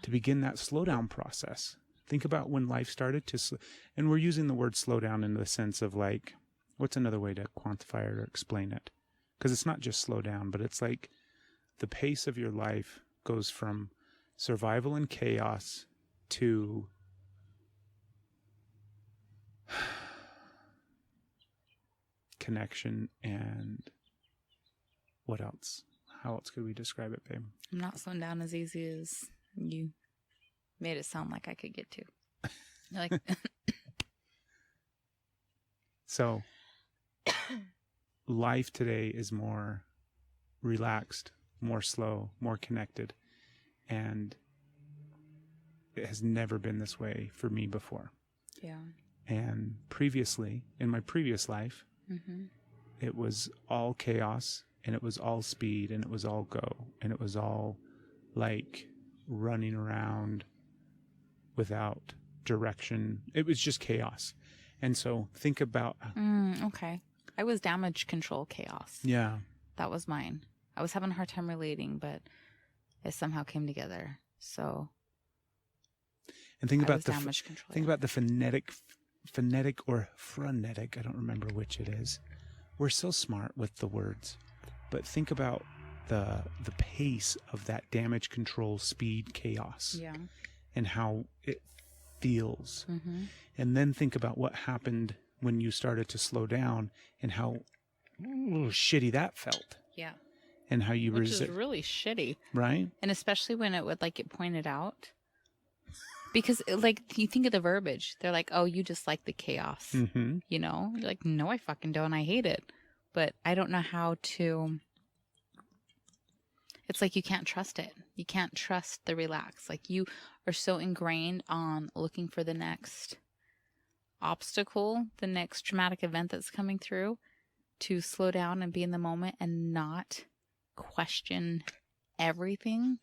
to begin that slow down process. Think about when life started to, and we're using the word slow down in the sense of, like, what's another way to quantify it or explain it? Because it's not just slow down, but it's like the pace of your life goes from survival and chaos to connection and what else? How else could we describe it, babe? I'm not slowing down as easy as you made it sound like I could get to. Like, so life today is more relaxed, more slow, more connected, and it has never been this way for me before. Yeah. And previously, in my previous life, it was all chaos, and it was all speed, and it was all go, and it was all, like, running around without direction. It was just chaos. And so think about... okay. I was damage control chaos. Yeah. That was mine. I was having a hard time relating, but it somehow came together. So... And think about the phonetic or frenetic, I don't remember which it is. We're so smart with the words. But think about the pace of that damage control speed chaos. Yeah. And how it feels. Mm-hmm. And then think about what happened when you started to slow down and how shitty that felt. Yeah. and how you Which resist. is really shitty. Right? And especially when it would like get pointed out. Because like you think of the verbiage, they're like, "Oh, you just like the chaos." Mm-hmm. You know? You're like, "No, I fucking don't. I hate it." But I don't know how to. It's like you can't trust it. You can't trust the relax. Like you are so ingrained on looking for the next obstacle, the next traumatic event that's coming through, to slow down and be in the moment and not question everything.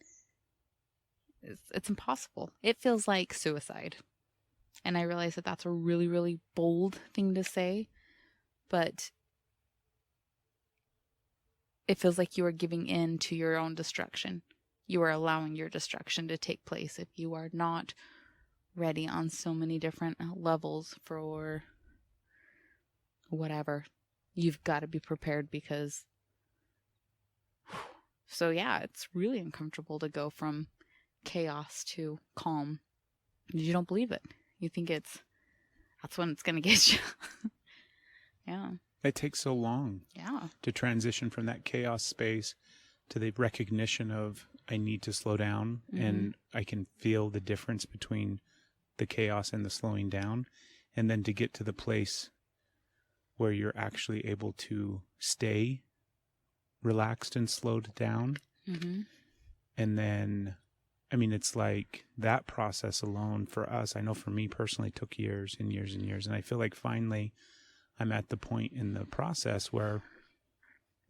It's impossible. It feels like suicide. And I realize that that's a really, really bold thing to say, but it feels like you are giving in to your own destruction. You are allowing your destruction to take place if you are not ready on so many different levels for whatever. You've got to be prepared because... So yeah, it's really uncomfortable to go from chaos to calm. You don't believe it. You think that's when it's going to get you. Yeah. It takes so long to transition from that chaos space to the recognition of I need to slow down, and I can feel the difference between the chaos and the slowing down, and then to get to the place where you're actually able to stay relaxed and slowed down. Mm-hmm. And then, I mean, it's like that process alone for us, I know for me personally, took years and years and years. And I feel like finally I'm at the point in the process where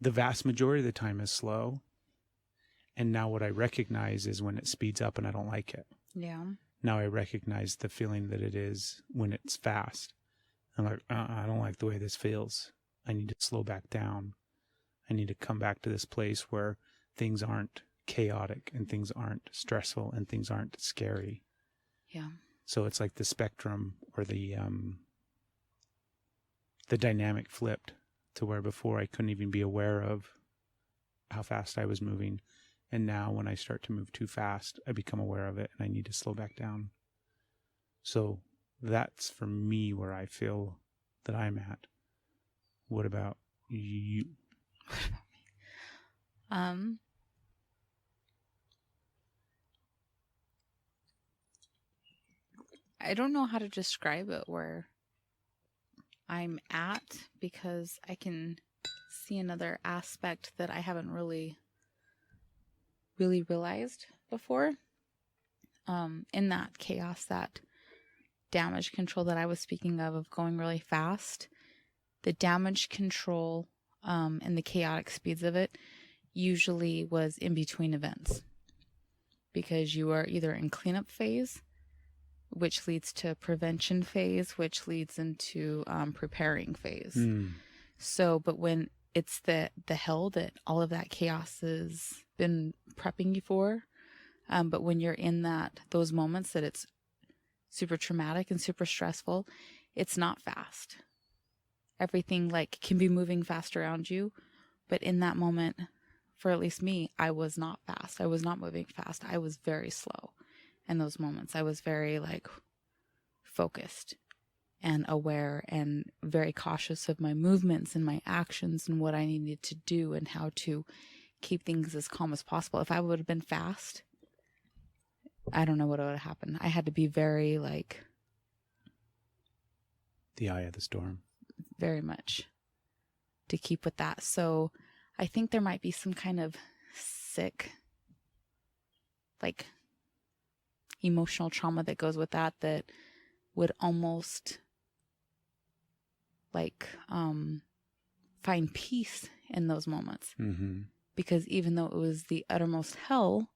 the vast majority of the time is slow. And now what I recognize is when it speeds up and I don't like it. Yeah. Now I recognize the feeling that it is when it's fast. I'm like, I don't like the way this feels. I need to slow back down. I need to come back to this place where things aren't chaotic and things aren't stressful and things aren't scary. Yeah. So it's like the spectrum or the dynamic flipped to where before I couldn't even be aware of how fast I was moving. And now when I start to move too fast, I become aware of it and I need to slow back down. So that's for me where I feel that I'm at. What about you? I don't know how to describe it where I'm at because I can see another aspect that I haven't really realized before. In that chaos, that damage control that I was speaking of going really fast, the damage control and the chaotic speeds of it usually was in between events, because you are either in cleanup phase, which leads to prevention phase, which leads into preparing phase. So, but when it's the hell that all of that chaos has been prepping you for, but when you're in those moments that it's super traumatic and super stressful, it's not fast. Everything like can be moving fast around you, but in that moment, for at least me, I was not fast. I was not moving fast. I was very slow in those moments. I was very like focused and aware and very cautious of my movements and my actions and what I needed to do and how to keep things as calm as possible. If I would have been fast, I don't know what would have happened. I had to be very like... The eye of the storm. Very much to keep with that. So I think there might be some kind of sick, like emotional trauma that goes with that would almost like find peace in those moments. Mm-hmm. Because even though it was the uttermost hell,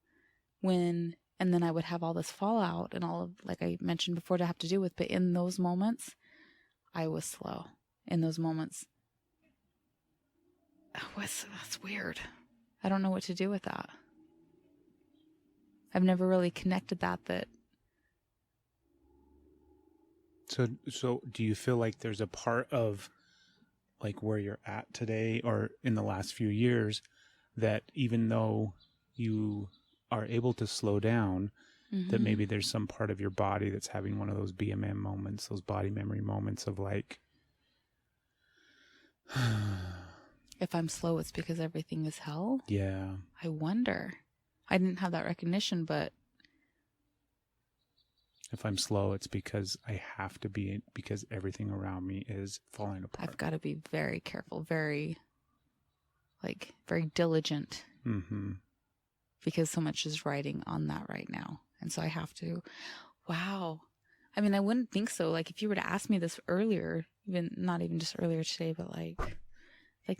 and then I would have all this fallout and all of, like I mentioned before, to have to do with, but in those moments, I was slow. In those moments, that's weird. I don't know what to do with that. I've never really connected that. So do you feel like there's a part of like where you're at today or in the last few years that even though you are able to slow down, that maybe there's some part of your body that's having one of those BMM moments, those body memory moments of like, if I'm slow, it's because everything is hell. Yeah. I wonder. I didn't have that recognition, but If I'm slow, it's because I have to be, because everything around me is falling apart. I've got to be very careful, very diligent. Mm-hmm. Because so much is riding on that right now. And so I have to, wow. I mean, I wouldn't think so. Like, if you were to ask me this earlier, not even just earlier today, but like,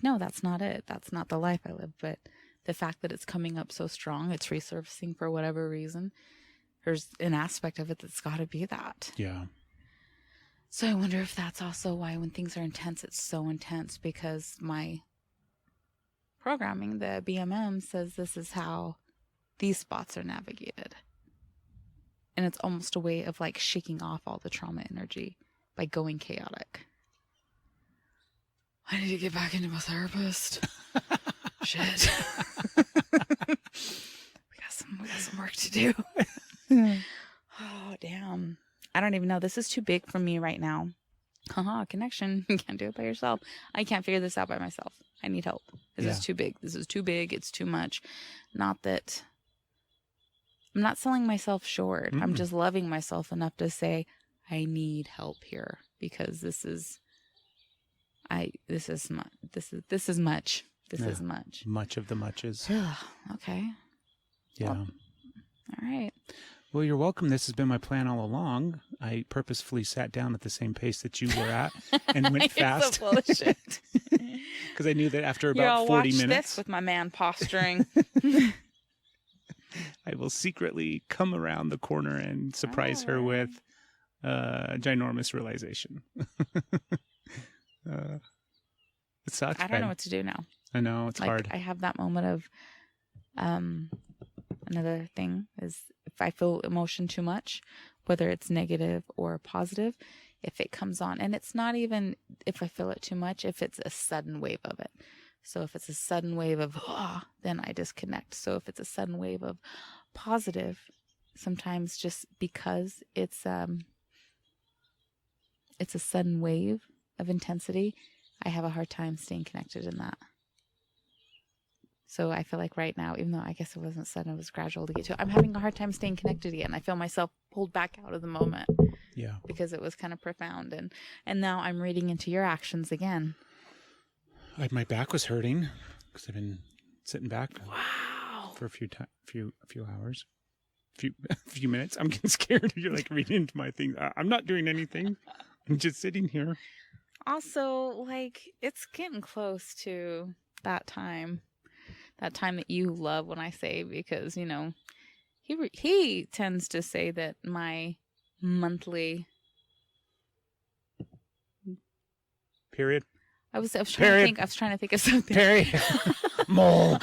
no, that's not it. That's not the life I live. But the fact that it's coming up so strong, it's resurfacing for whatever reason, there's an aspect of it that's got to be that. Yeah. So I wonder if that's also why when things are intense, it's so intense, because my programming, the BMM, says this is how these spots are navigated. And it's almost a way of like shaking off all the trauma energy by going chaotic. I need to get back into my therapist. Shit. we got some work to do. Oh, damn. I don't even know. This is too big for me right now. Haha, connection. You can't do it by yourself. I can't figure this out by myself. I need help. This is too big. This is too big. It's too much. Not that I'm not selling myself short. I'm just loving myself enough to say I need help here, because this is much. This is much. Much of the muches. Okay. Yeah. All right. Well, you're welcome. This has been my plan all along. I purposefully sat down at the same pace that you were at and went fast. You're so bullshit. Because I knew that after about 40 watch minutes, this with my man posturing. I will secretly come around the corner and surprise her with a ginormous realization. It sucks. I don't know what to do now. I know, it's hard. I have that moment of another thing is if I feel emotion too much, whether it's negative or positive, if it comes on, and it's not even if I feel it too much, if it's a sudden wave of it. So if it's a sudden wave of, then I disconnect. So if it's a sudden wave of positive, sometimes just because it's a sudden wave of intensity, I have a hard time staying connected in that. So I feel like right now, even though I guess it wasn't sudden, it was gradual to get to, I'm having a hard time staying connected again. I feel myself pulled back out of the moment. Yeah. Because it was kind of profound. And now I'm reading into your actions again. My back was hurting because I've been sitting back for a few hours, a few minutes. I'm getting scared. You're like reading into my things. I'm not doing anything. I'm just sitting here. Also, like, it's getting close to that time that you love when I say, because, you know, he tends to say that my monthly period. I was trying to think of something. Period. Mole.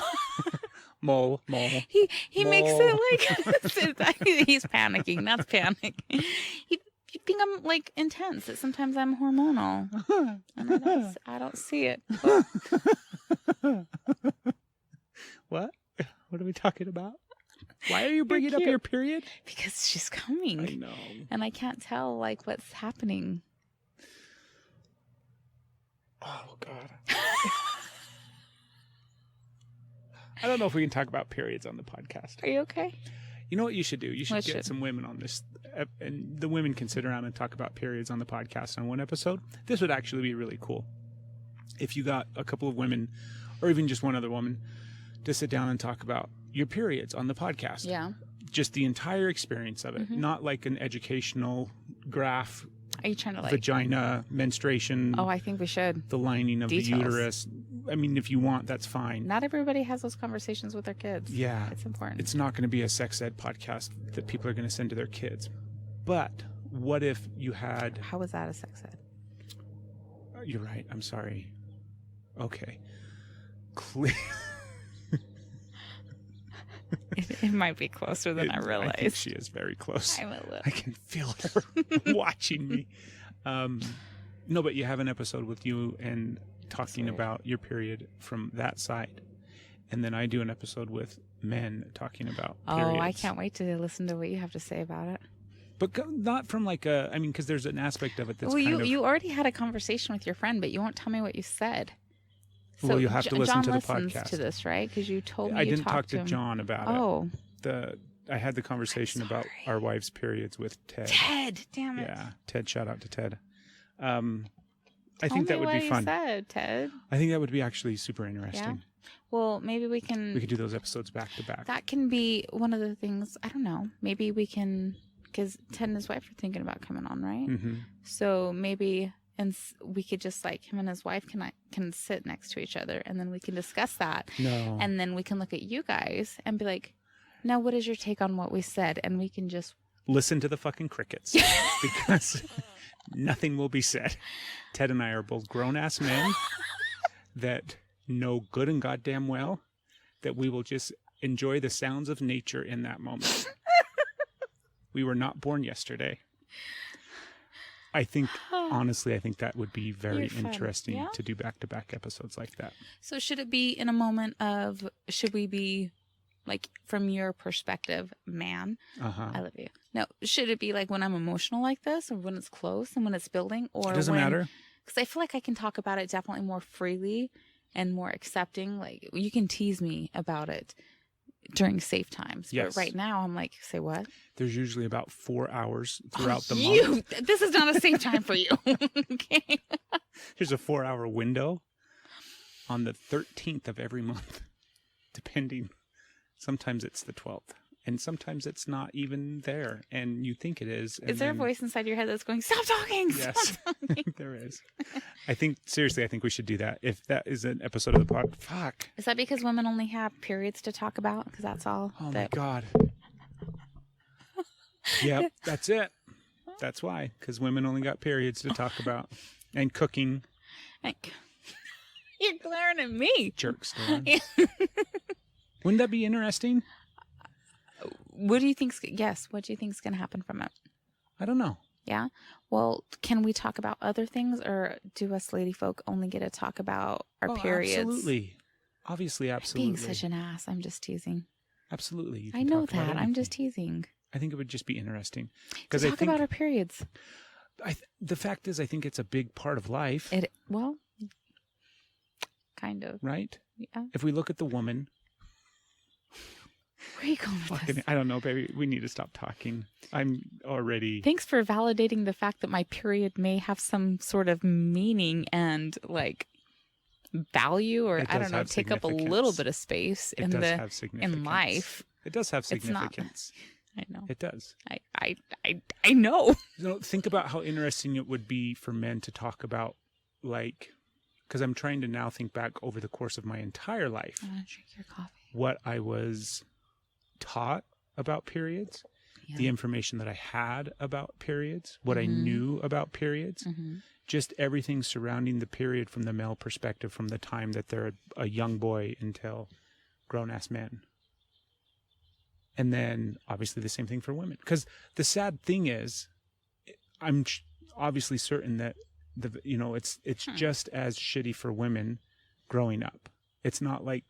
He makes it like he's panicking. That's panic. You think I'm like intense. That sometimes I'm hormonal, and I don't see it. What? What are we talking about? Why are you bringing up your period? Because she's coming. I know, and I can't tell like what's happening. Oh, God. I don't know if we can talk about periods on the podcast. Are you okay? You know what you should do? You should get some women on this, and the women can sit around and talk about periods on the podcast on one episode. This would actually be really cool. If you got a couple of women, or even just one other woman, to sit down and talk about your periods on the podcast. Yeah. Just the entire experience of it, not like an educational graph. Are you trying to like vagina, menstruation? Oh, I think we should. The lining of the uterus. I mean, if you want, that's fine. Not everybody has those conversations with their kids. Yeah. It's important. It's not going to be a sex ed podcast that people are going to send to their kids. But what if you had... How was that a sex ed? You're right. I'm sorry. Okay. It might be closer than I realized. I think she is very close. I'm a little. I can feel her watching me. No, but you have an episode with you and talking about your period from that side. And then I do an episode with men talking about periods. Oh, I can't wait to listen to what you have to say about it. But not from like a, I mean, because there's an aspect of it that's you already had a conversation with your friend, but you won't tell me what you said. Well, you'll have to listen John to the listens podcast. to this, right? Because you told me I you didn't talk talked to him. John about Oh, it. I had the conversation about sorry. our wives' periods with Ted. Ted! Damn it! Yeah, Ted. Shout out to Ted. I Tell think that me would what be you fun. said, Ted. I think that would be actually super interesting. Well, maybe we can. We could do those episodes back to back. That can be one of the things. I don't know. Maybe we can, because Ted and his wife are thinking about coming on, right? Mm-hmm. So maybe, and we could just like him and his wife can sit next to each other, and then we can discuss that, No. and then we can look at you guys and be like, "Now, what is your take on what we said?" And we can just Listen to the fucking crickets because nothing will be said. Ted and I are both grown-ass men that know good and goddamn well that we will just enjoy the sounds of nature in that moment. We were not born yesterday. I think, honestly, I think that would be very You're fun. interesting Yeah? to do back-to-back episodes like that. So should it be in a moment of, should we be like, from your perspective, man, Uh-huh. I love you. No, should it be like when I'm emotional like this, or when it's close and when it's building, or It doesn't matter. Because I feel like I can talk about it definitely more freely and more accepting. Like, you can tease me about it during safe times. Yes. But right now, I'm like, say what? There's usually about 4 hours throughout the month. This is not a safe time for you. Okay. There's a 4-hour window on the 13th of every month, depending. Sometimes it's the 12th, and sometimes it's not even there, and you think it is. Is there a voice inside your head that's going, stop talking? Stop Yes, talking. there is. I think we should do that. If that is an episode of the pod, fuck. Is that because women only have periods to talk about? Because that's all. Oh my God. Yep, that's it. That's why, because women only got periods to talk about, and cooking. You're glaring at me. Jerks. Wouldn't that be interesting? What do you think's? Yes. What do you think's going to happen from it? I don't know. Yeah. Well, can we talk about other things, or do us lady folk only get to talk about our periods? Absolutely. Obviously, absolutely. Being such an ass. I'm just teasing. Absolutely. You I can know talk about that. I'm just anything. teasing. I think it would just be interesting. To Because talk about our periods. the fact is, I think it's a big part of life, Well, kind of. right? Yeah. If we look at the woman, Where are you going with this? I don't know, baby. We need to stop talking. I'm already. Thanks for validating the fact that my period may have some sort of meaning and like value, or It I does don't know, have take up a significance. little bit of space It in does have significance. in life. It does have It's not- significance. I know. It does. I know. Think about how interesting it would be for men to talk about, like, because I'm trying to now think back over the course of my entire life, I want to drink your coffee. what I was taught about periods, Yeah. the information that I had about periods, what I Mhm. knew about periods, Mm-hmm. just everything surrounding the period from the male perspective, from the time that they're a young boy until grown-ass men. And then obviously the same thing for women. Because the sad thing is, I'm obviously certain that it's just as shitty for women growing up. It's not like,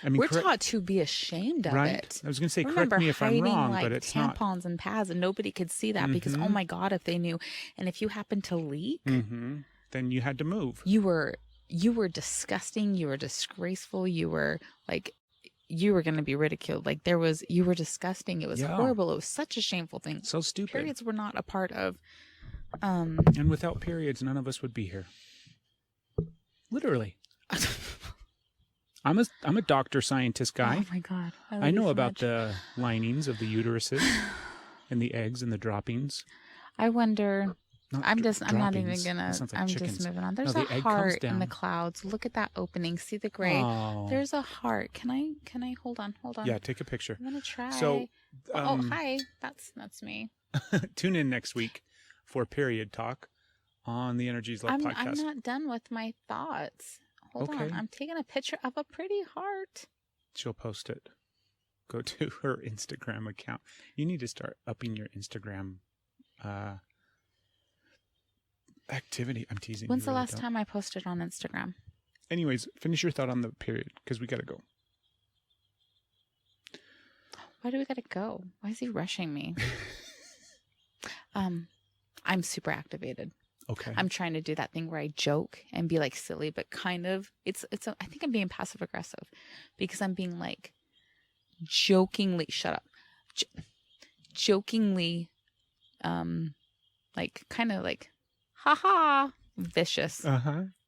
I mean, We're taught to be ashamed of right? it. I was going to say, Remember correct me if I'm hiding, wrong, like, but it's tampons not. and pads, and nobody could see that because, oh Mhm. my God, if they knew, and if you happened to leak, Then you had to move. you were disgusting. You were disgraceful. You were like, you were going to be ridiculed. Like you were disgusting. It was Yeah. horrible. It was such a shameful thing. So stupid. Periods were not a part of. And without periods, none of us would be here. Literally. I'm a doctor scientist guy. Oh my God, love I you know so about much. the linings of the uteruses and the eggs and the droppings. I wonder. Not I'm not even droppings. gonna. That sounds like I'm chickens. just moving on. No, There's the a egg comes heart in the down. clouds. Look at that opening. See the gray. Oh. There's a heart. Can I hold on? Yeah, take a picture. I'm gonna try. So, oh, hi. That's me. tune in next week for period talk on the Energies Love I'm podcast. not done with my thoughts. Hold on. Okay. I'm taking a picture of a pretty heart. She'll post it. Go to her Instagram account. You need to start upping your Instagram activity. I'm teasing. When's you, the really last don't. time I posted on Instagram? Anyways, finish your thought on the period because we got to go. Why do we gotta go? Why is he rushing me? I'm super activated. Okay. I'm trying to do that thing where I joke and be like silly, but kind of I think I'm being passive aggressive because I'm being like jokingly, shut up, jokingly, like kind of like, haha, vicious.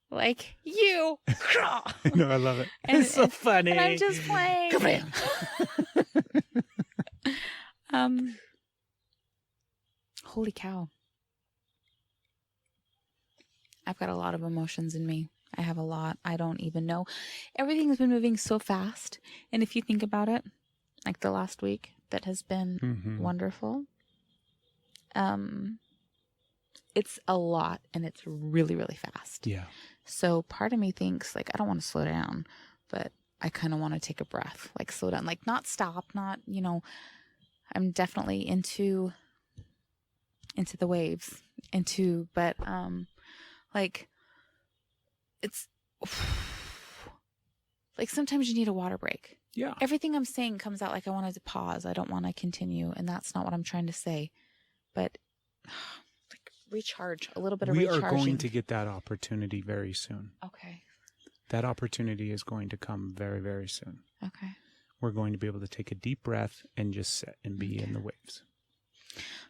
Like you. No, I love it. And, it's so funny. And I'm just playing. Holy cow. I've got a lot of emotions in me. I have a lot. I don't even know. Everything's been moving so fast. And if you think about it, like the last week that has been wonderful. It's a lot and it's really, really fast. Yeah. So part of me thinks like, I don't want to slow down, but I kind of want to take a breath, like slow down, like not stop, not, you know, I'm definitely into the waves, but like it's like sometimes you need a water break. Yeah. Everything I'm saying comes out like I wanted to pause. I don't want to continue. And that's not what I'm trying to say, but like recharge, a little bit of recharging. We are going to get that opportunity very soon. Okay. That opportunity is going to come very, very soon. Okay. We're going to be able to take a deep breath and just sit and be in the waves.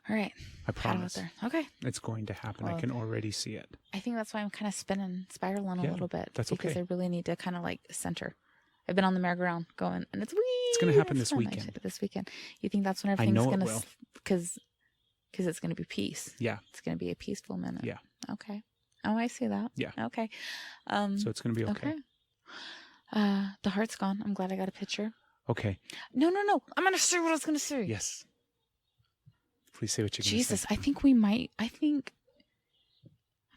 All right. I promise. Okay. It's going to happen. Well, I can already see it. I think that's why I'm kind of spiraling a little bit. That's because okay. I really need to kind of like center. I've been on the merry-go-round going, and it's going to happen this fun. weekend. This weekend. You think that's when everything's going to, because it's going to be peace. Yeah. It's going to be a peaceful minute. Yeah. Okay. Oh, I see that. Yeah. Okay. So it's going to be okay. The heart's gone. I'm glad I got a picture. Okay. No. I'm going to say what I was going to say. Yes. Please say what you're going to say. Jesus, I think I'm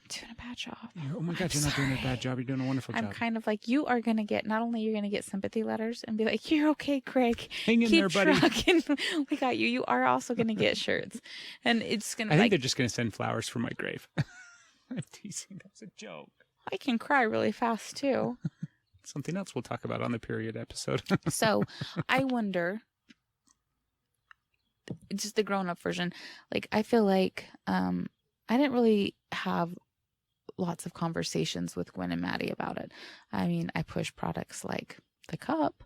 doing a bad job. Oh my God, you're not doing a bad job. You're doing a wonderful job. I'm kind of like, you are going to get, not only you're going to get sympathy letters and be like, you're okay, Craig. Hang in there, buddy. Trucking. We got you. You are also going to get shirts. And it's going to I think they're just going to send flowers for my grave. I'm teasing. That's a joke. I can cry really fast too. Something else we'll talk about on the period episode. So I wonder, just the grown-up version, like I feel like I didn't really have lots of conversations with Gwen and Maddie about it. I mean, I push products like the cup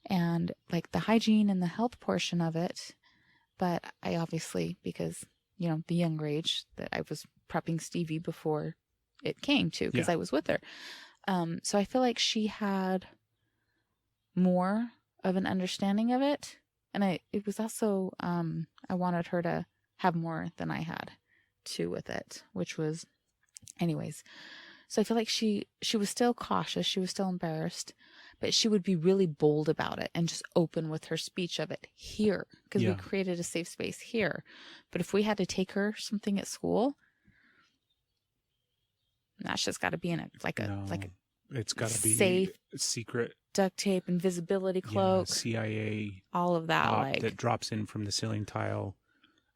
and like the hygiene and the health portion of it. But I obviously, because, you know, the younger age that I was prepping Stevie before it came to, because I was with her. So I feel like she had more of an understanding of it. And it was also, I wanted her to have more than I had too with it, which was, anyways. So I feel like she was still cautious. She was still embarrassed, but she would be really bold about it and just open with her speech of it here, because we created a safe space here. But if we had to take her something at school, that's just got to be in it, it's got to be safe, secret duct tape, invisibility cloak, CIA, all of that, that drops in from the ceiling tile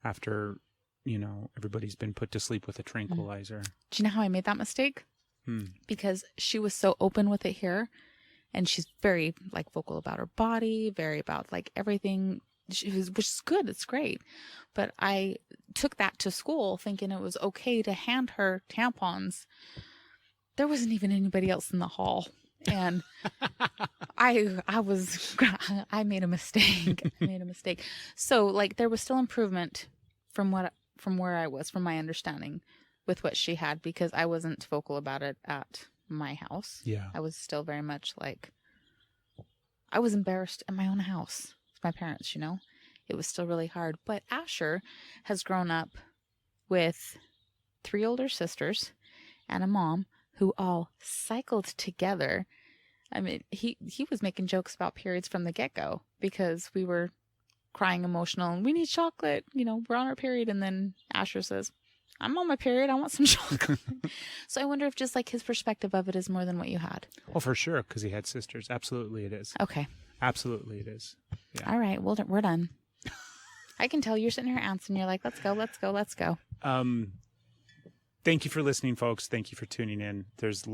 after, you know, everybody's been put to sleep with a tranquilizer. Do you know how I made that mistake? Because she was so open with it here, and she's very like vocal about her body, very about like everything. Which is good. It's great. But I took that to school thinking it was okay to hand her tampons. There wasn't even anybody else in the hall. And I made a mistake. So like there was still improvement from where I was, from my understanding with what she had, because I wasn't vocal about it at my house. Yeah. I was still very much like, I was embarrassed in my own house. My parents, you know, it was still really hard. But Asher has grown up with 3 older sisters and a mom who all cycled together. I mean, he was making jokes about periods from the get-go because we were crying emotional and we need chocolate, you know, we're on our period. And then Asher says, I'm on my period, I want some chocolate. So I wonder if just like his perspective of it is more than what you had. Oh, for sure, because he had sisters. Absolutely it is. Okay. Absolutely it is. Yeah. All right, well, we're done. I can tell you're sitting here answering. You're like, let's go. Thank you for listening, folks. Thank you for tuning in. There's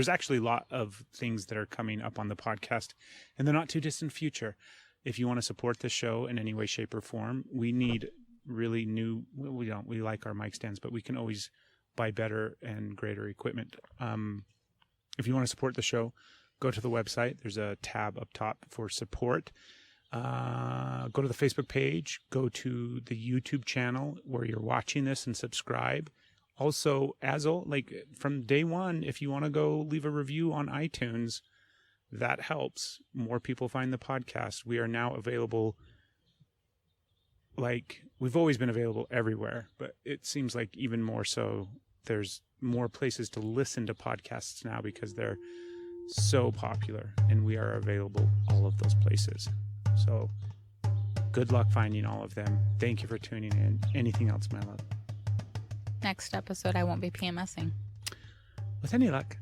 actually a lot of things that are coming up on the podcast in the not too distant future. If you want to support the show in any way, shape, or form, we need really we like our mic stands, but we can always buy better and greater equipment. If you want to support the show, go to the website. There's a tab up top for support. Go to the Facebook page. Go to the YouTube channel where you're watching this and subscribe. Also, from day one, if you want to go leave a review on iTunes, that helps more people find the podcast. We are now available. We've always been available everywhere, but it seems like even more so. There's more places to listen to podcasts now because they're so popular, and we are available all of those places. So good luck finding all of them. Thank you for tuning in. Anything else, my love? Next episode, I won't be PMSing. With any luck.